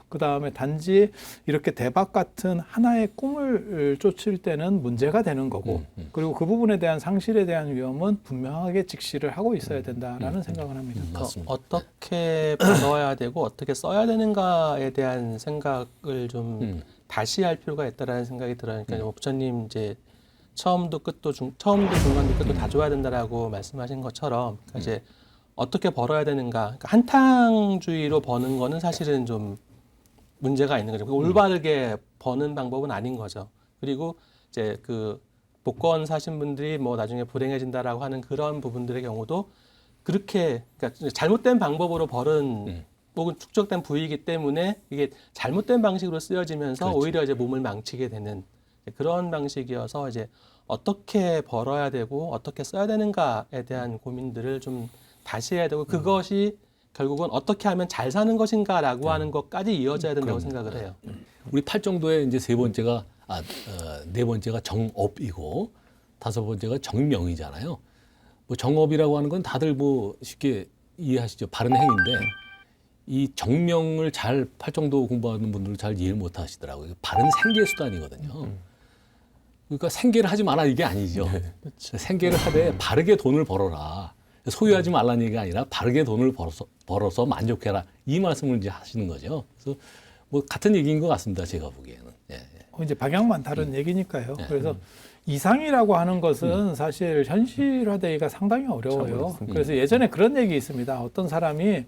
그 다음에 단지 이렇게 대박 같은 하나의 꿈을 쫓을 때는 문제가 되는 거고 그리고 그 부분에 대한 상실에 대한 위험은 분명하게 직시를 하고 있어야 된다라는 생각을 합니다. 맞습니다. 어떻게 벌어야 되고 어떻게 써야 되는가에 대한 생각을 좀 다시 할 필요가 있다라는 생각이 들어요. 그러니까 뭐 부처님 이제 처음도 중간도 끝도 다 줘야 된다라고 말씀하신 것처럼 그러니까 이제 어떻게 벌어야 되는가. 그러니까 한탕주의로 버는 거는 사실은 좀 문제가 있는 거죠. 올바르게 버는 방법은 아닌 거죠. 그리고 이제 그 복권 사신 분들이 뭐 나중에 불행해진다라고 하는 그런 부분들의 경우도 그렇게 그러니까 잘못된 방법으로 벌은 혹은 축적된 부위이기 때문에 이게 잘못된 방식으로 쓰여지면서 그렇죠. 오히려 이제 몸을 망치게 되는 그런 방식이어서 이제 어떻게 벌어야 되고 어떻게 써야 되는가에 대한 고민들을 좀 다시 해야 되고 그것이 결국은 어떻게 하면 잘 사는 것인가라고 하는 것까지 이어져야 된다고 생각을 해요. 우리 팔정도의 이제 네 번째가 정업이고 다섯 번째가 정명이잖아요. 뭐 정업이라고 하는 건 다들 뭐 쉽게 이해하시죠. 바른 행위인데 이 정명을 잘 팔정도 공부하는 분들은 잘 이해를 못 하시더라고요. 바른 생계 수단이거든요. 그러니까 생계를 하지 마라 이게 아니죠. 생계를 하되 바르게 돈을 벌어라. 소유하지 말라는 얘기가 아니라 바르게 돈을 벌어서 만족해라. 이 말씀을 이제 하시는 거죠. 그래서 뭐 같은 얘기인 것 같습니다. 제가 보기에는. 이제 방향만 다른 얘기니까요. 그래서 이상이라고 하는 것은 사실 현실화되기가 상당히 어려워요. 그래서 예전에 그런 얘기 있습니다. 어떤 사람이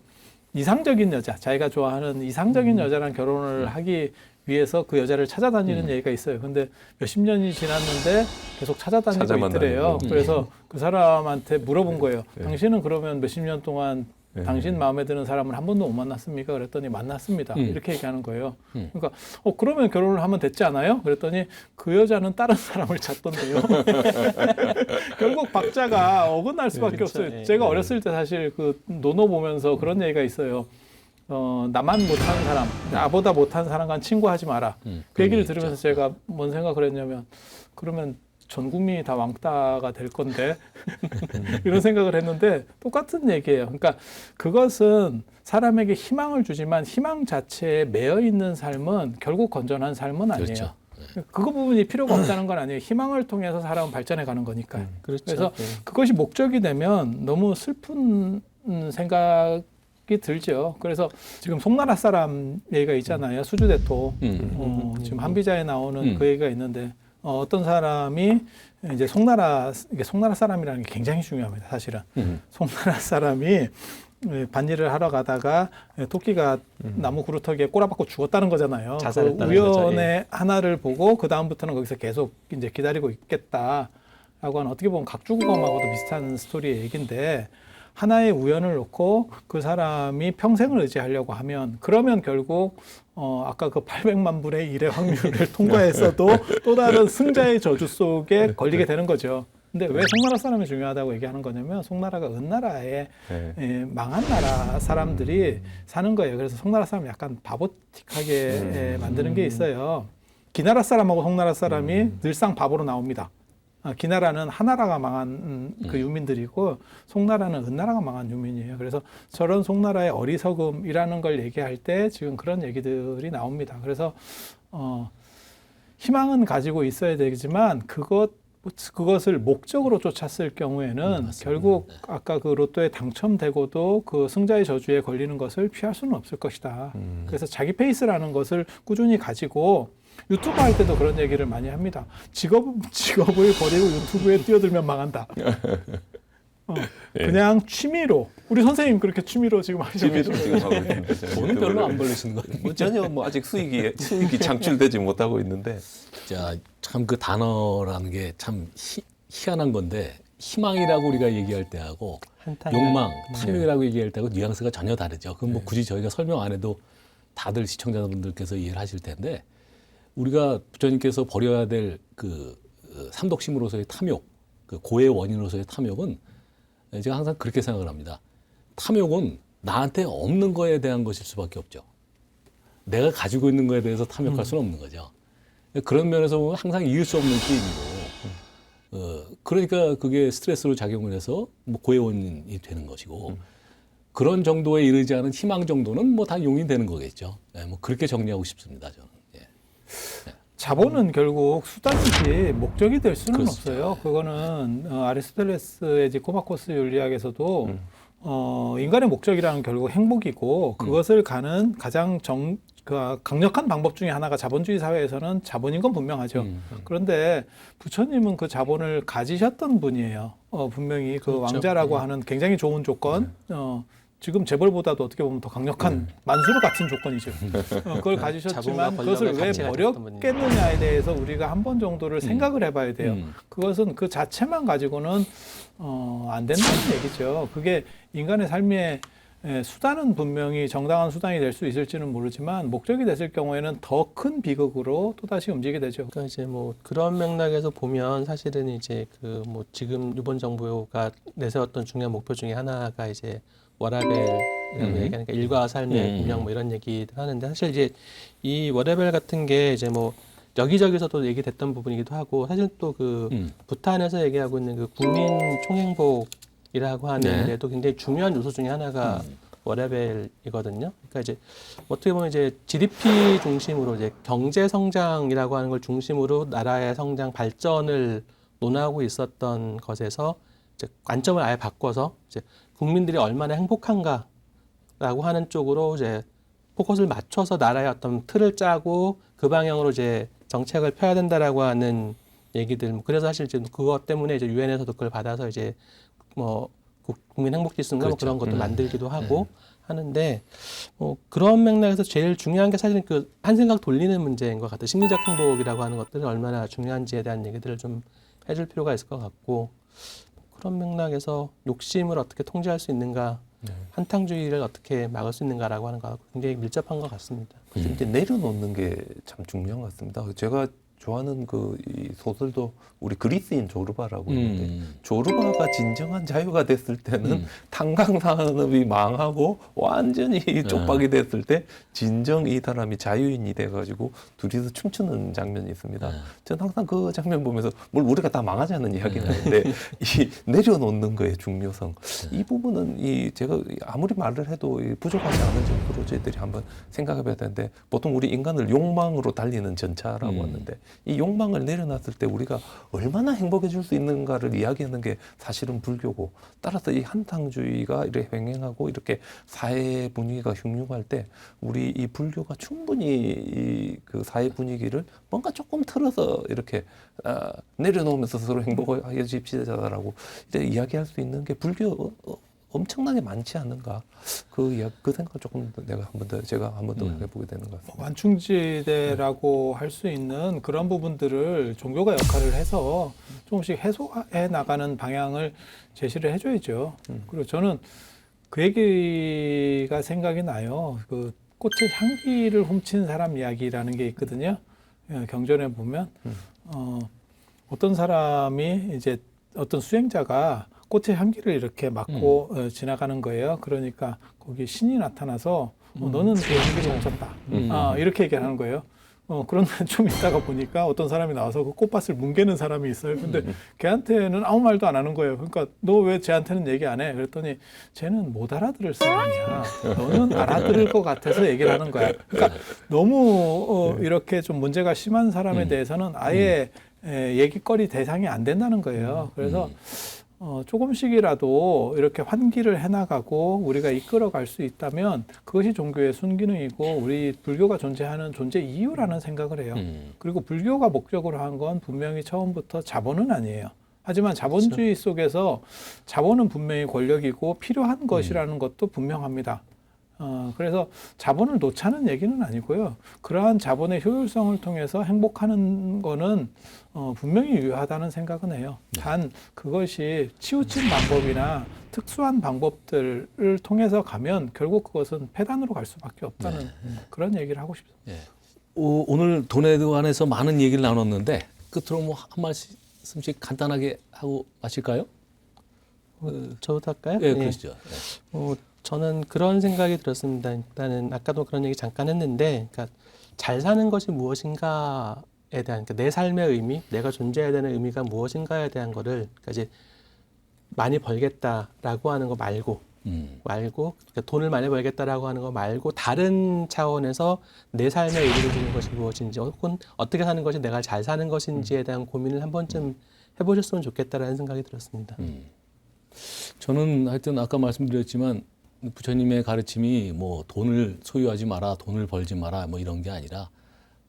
이상적인 여자, 자기가 좋아하는 이상적인 여자랑 결혼을 하기 위해서 그 여자를 찾아다니는 얘기가 있어요. 근데 몇십 년이 지났는데 계속 찾아다니고 있더래요. 그래서 그 사람한테 물어본 거예요. 당신은 그러면 몇십 년 동안 당신 마음에 드는 사람을 한 번도 못 만났습니까? 그랬더니 만났습니다. 이렇게 얘기하는 거예요. 그러니까 그러면 결혼을 하면 됐지 않아요? 그랬더니 그 여자는 다른 사람을 찾던데요. 결국 박자가 어긋날 수밖에 없어요. 제가 어렸을 때 사실 그 논어 보면서 그런 얘기가 있어요. 나만 못하는 사람, 나보다 못하는 사람과 친구하지 마라. 그 얘기를 들으면서 제가 뭔 생각을 했냐면 그러면 전 국민이 다 왕따가 될 건데 이런 생각을 했는데 똑같은 얘기예요. 그러니까 그것은 사람에게 희망을 주지만 희망 자체에 매여 있는 삶은 결국 건전한 삶은 아니에요. 그렇죠. 그거 부분이 필요가 없다는 건 아니에요. 희망을 통해서 사람은 발전해 가는 거니까요. 그렇죠. 그래서 그것이 목적이 되면 너무 슬픈 생각이 들죠. 그래서 지금 송나라 사람 얘기가 있잖아요. 수주대토. 지금 한비자에 나오는 그 얘기가 있는데 어떤 사람이 이제 송나라 사람이라는 게 굉장히 중요합니다. 사실은 송나라 사람이 밭일을 하러 가다가 토끼가 나무 구루터기에 꼬라박고 죽었다는 거잖아요. 그 우연의 하나를 보고 그 다음부터는 거기서 계속 이제 기다리고 있겠다라고 하는 어떻게 보면 각주국어하고도 비슷한 스토리의 얘기인데. 하나의 우연을 놓고 그 사람이 평생을 의지하려고 하면 그러면 결국 아까 그 800만 분의 1의 확률을 통과했어도 또 다른 승자의 저주 속에 걸리게 되는 거죠. 근데 왜 송나라 사람이 중요하다고 얘기하는 거냐면 송나라가 은나라의 망한 나라 사람들이 사는 거예요. 그래서 송나라 사람 약간 바보틱하게 만드는 게 있어요. 기나라 사람하고 송나라 사람이 늘상 바보로 나옵니다. 기나라는 하나라가 망한 그 유민들이고 송나라는 은나라가 망한 유민이에요. 그래서 저런 송나라의 어리석음이라는 걸 얘기할 때 지금 그런 얘기들이 나옵니다. 그래서 희망은 가지고 있어야 되지만 그것을 목적으로 쫓았을 경우에는 결국 아까 그 로또에 당첨되고도 그 승자의 저주에 걸리는 것을 피할 수는 없을 것이다. 그래서 자기 페이스라는 것을 꾸준히 가지고 유튜브 할 때도 그런 얘기를 많이 합니다. 직업을 버리고 유튜브에 뛰어들면 망한다. 그냥 취미로 우리 선생님 그렇게 취미로 지금 하시는 취미로 지금 하고 있는데 돈은 별로 안 벌리시는 거 아니에요? 뭐 전혀 뭐 아직 수익이 창출되지 못하고 있는데 자, 참 그 단어라는 게 참 희한한 건데 희망이라고 우리가 얘기할 때하고 욕망, 탐욕이라고 얘기할 때하고 뉘앙스가 전혀 다르죠. 그건 뭐 굳이 저희가 설명 안 해도 다들 시청자분들께서 이해를 하실 텐데 우리가 부처님께서 버려야 될 그 삼독심으로서의 탐욕, 그 고의 원인으로서의 탐욕은 제가 항상 그렇게 생각을 합니다. 탐욕은 나한테 없는 거에 대한 것일 수밖에 없죠. 내가 가지고 있는 거에 대해서 탐욕할 수는 없는 거죠. 그런 면에서 보면 항상 이길 수 없는 게임이고, 그러니까 그게 스트레스로 작용을 해서 뭐 고의 원인이 되는 것이고, 그런 정도에 이르지 않은 희망 정도는 뭐 다 용인되는 거겠죠. 네, 뭐 그렇게 정리하고 싶습니다, 저는. 예. 네. 자본은 결국 수단이지 목적이 될 수는 그렇죠. 없어요. 그거는 아리스토텔레스의 이제 코마코스 윤리학에서도 인간의 목적이라는 결국 행복이고 그것을 가는 가장 강력한 방법 중에 하나가 자본주의 사회에서는 자본인 건 분명하죠. 그런데 부처님은 그 자본을 가지셨던 분이에요. 분명히 그 그렇죠. 왕자라고 하는 굉장히 좋은 조건, 지금 재벌보다도 어떻게 보면 더 강력한 만수르 같은 조건이죠. 그걸 가지셨지만 그것을 왜 버렸겠느냐에 대해서 우리가 한 번 정도를 생각을 해봐야 돼요. 그것은 그 자체만 가지고는 안 된다는 얘기죠. 그게 인간의 삶의 수단은 분명히 정당한 수단이 될 수 있을지는 모르지만 목적이 됐을 경우에는 더 큰 비극으로 또다시 움직이게 되죠. 그러니까 이제 뭐 그런 맥락에서 보면 사실은 이제 그 뭐 지금 이번 정부가 내세웠던 중요한 목표 중에 하나가 이제 워라밸이라고 얘기하니까 일과 삶의 균형 뭐 이런 얘기를 하는데 사실 이제 이 워라밸 같은 게 이제 뭐 여기저기서도 얘기됐던 부분이기도 하고 사실 또 그 부탄에서 얘기하고 있는 그 국민 총행복이라고 하는 데도 굉장히 중요한 요소 중에 하나가 워라밸이거든요. 그러니까 이제 어떻게 보면 이제 GDP 중심으로 이제 경제 성장이라고 하는 걸 중심으로 나라의 성장 발전을 논하고 있었던 것에서 이제 관점을 아예 바꿔서 이제 국민들이 얼마나 행복한가라고 하는 쪽으로 이제 포커스를 맞춰서 나라의 어떤 틀을 짜고 그 방향으로 이제 정책을 펴야 된다라고 하는 얘기들. 그래서 사실 이제 그것 때문에 이제 유엔에서도 그걸 받아서 이제 뭐 국민 행복 지수인가 뭐 그런 것도 만들기도 하고 하는데 뭐 그런 맥락에서 제일 중요한 게 사실은 그 한 생각 돌리는 문제인 것 같아요. 심리적 행복이라고 하는 것들이 얼마나 중요한지에 대한 얘기들을 좀 해줄 필요가 있을 것 같고 그런 맥락에서 욕심을 어떻게 통제할 수 있는가, 한탕주의를 어떻게 막을 수 있는가라고 하는 거하고 굉장히 밀접한 것 같습니다. 이제 내려놓는 게 참 중요한 것 같습니다. 제가 좋아하는 이 소설도 우리 그리스인 조르바라고 있는데 조르바가 진정한 자유가 됐을 때는 탄광 산업이 망하고 완전히 쪽박이 됐을 때 진정 이 사람이 자유인이 돼가지고 둘이서 춤추는 장면이 있습니다. 저는 항상 그 장면 보면서 뭘 우리가 다 망하자는 이야기는 아닌데 이 내려놓는 거의 중요성 이 부분은 제가 아무리 말을 해도 부족하지 않은 정도로 저희들이 한번 생각해봐야 되는데 보통 우리 인간을 욕망으로 달리는 전차라고 하는데 이 욕망을 내려놨을 때 우리가 얼마나 행복해질 수 있는가를 이야기하는 게 사실은 불교고 따라서 이 한탕주의가 이렇게 횡행하고 이렇게 사회 분위기가 흉흉할 때 우리 이 불교가 충분히 그 사회 분위기를 뭔가 조금 틀어서 이렇게 내려놓으면서 서로 행복하게 집시자라고 이제 이야기할 수 있는 게 불교 엄청나게 많지 않은가 그 생각을 조금 제가 한 번 더 해보게 되는 것 같습니다. 완충지대라고 할 수 있는 그런 부분들을 종교가 역할을 해서 조금씩 해소해 나가는 방향을 제시를 해줘야죠. 그리고 저는 그 얘기가 생각이 나요. 그 꽃의 향기를 훔친 사람 이야기라는 게 있거든요. 경전에 보면 어떤 사람이 이제 어떤 수행자가 꽃의 향기를 이렇게 맡고 지나가는 거예요. 그러니까 거기 신이 나타나서 너는 그 향기를 맡았다. 이렇게 얘기하는 거예요. 그런데 좀 있다가 보니까 어떤 사람이 나와서 그 꽃밭을 뭉개는 사람이 있어요. 근데 걔한테는 아무 말도 안 하는 거예요. 그러니까 너 왜 쟤한테는 얘기 안 해? 그랬더니 쟤는 못 알아들을 사람이야. 너는 알아들을 것 같아서 얘기를 하는 거야. 그러니까 너무 이렇게 좀 문제가 심한 사람에 대해서는 아예 얘기거리 대상이 안 된다는 거예요. 그래서 조금씩이라도 이렇게 환기를 해나가고 우리가 이끌어갈 수 있다면 그것이 종교의 순기능이고 우리 불교가 존재하는 존재 이유라는 생각을 해요. 그리고 불교가 목적으로 한 건 분명히 처음부터 자본은 아니에요. 하지만 자본주의 속에서 자본은 분명히 권력이고 필요한 것이라는 것도 분명합니다. 그래서 자본을 놓자는 얘기는 아니고요. 그러한 자본의 효율성을 통해서 행복하는 거는 분명히 유효하다는 생각은 해요. 단 그것이 치우친 방법이나 특수한 방법들을 통해서 가면 결국 그것은 폐단으로 갈 수밖에 없다는 그런 얘기를 하고 싶습니다. 오늘 돈에 관해서 많은 얘기를 나눴는데 끝으로 뭐 한 말씀씩 간단하게 하고 마실까요? 저부터 할까요? 예, 그러시죠. 저는 그런 생각이 들었습니다. 일단은 아까도 그런 얘기 잠깐 했는데, 그러니까 잘 사는 것이 무엇인가에 대한, 그러니까 내 삶의 의미, 내가 존재해야 되는 의미가 무엇인가에 대한 거를, 그러니까 이제 많이 벌겠다라고 하는 거 말고, 그러니까 돈을 많이 벌겠다라고 하는 거 말고 다른 차원에서 내 삶의 의미를 주는 것이 무엇인지, 혹은 어떻게 사는 것이 내가 잘 사는 것인지에 대한 고민을 한 번쯤 해보셨으면 좋겠다라는 생각이 들었습니다. 저는 하여튼 아까 말씀드렸지만 부처님의 가르침이 뭐 돈을 소유하지 마라, 돈을 벌지 마라 뭐 이런 게 아니라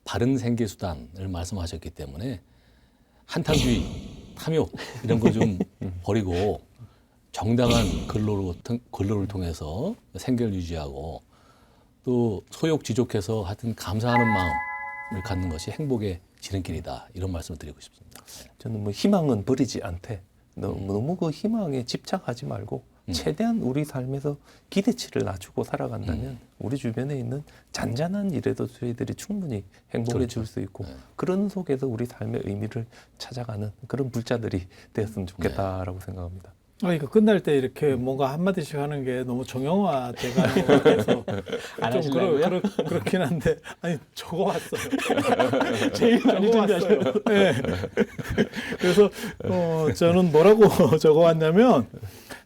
바른 생계 수단을 말씀하셨기 때문에 한탕주의, 탐욕 이런 거 좀 버리고 정당한 근로를 통해서 생계를 유지하고 또 소욕지족해서 하여튼 감사하는 마음을 갖는 것이 행복의 지름길이다 이런 말씀을 드리고 싶습니다. 저는 뭐 희망은 버리지 않되 너무 그 희망에 집착하지 말고 최대한 우리 삶에서 기대치를 낮추고 살아간다면 우리 주변에 있는 잔잔한 일에도 저희들이 충분히 행복해질 수 있고 그런 속에서 우리 삶의 의미를 찾아가는 그런 불자들이 되었으면 좋겠다라고 생각합니다. 그러니까 끝날 때 이렇게 뭔가 한마디씩 하는 게 너무 정형화 돼가는 것 같아서 안 좀 하시려고요? 그렇긴 한데 아니 적어왔어요. 제일 많이 적어왔어요. 네. 그래서 저는 뭐라고 적어왔냐면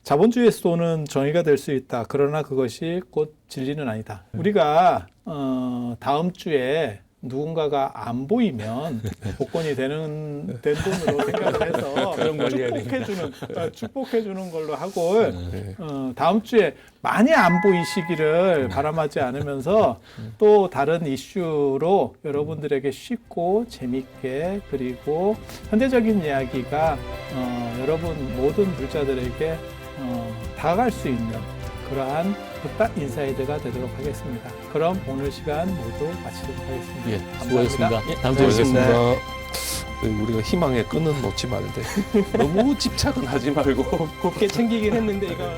자본주의에서 돈은 정의가 될 수 있다. 그러나 그것이 곧 진리는 아니다. 우리가 다음 주에 누군가가 안 보이면 복권이 된 돈으로 생각을 해서 축복해주는 걸로 하고 다음 주에 많이 안 보이시기를 바람하지 않으면서 또 다른 이슈로 여러분들에게 쉽고 재밌게 그리고 현대적인 이야기가 여러분 모든 불자들에게 다가갈 수 있는 그러한 굿딱 인사이드가 되도록 하겠습니다. 그럼 오늘 시간 모두 마치도록 하겠습니다. 예, 감사합니다. 수고하셨습니다. 다음 주에 수고하셨습니다. 뵙겠습니다. 우리가 희망의 끈은 놓지 말되 너무 집착은 하지 말고 곱게 챙기긴 했는데 이거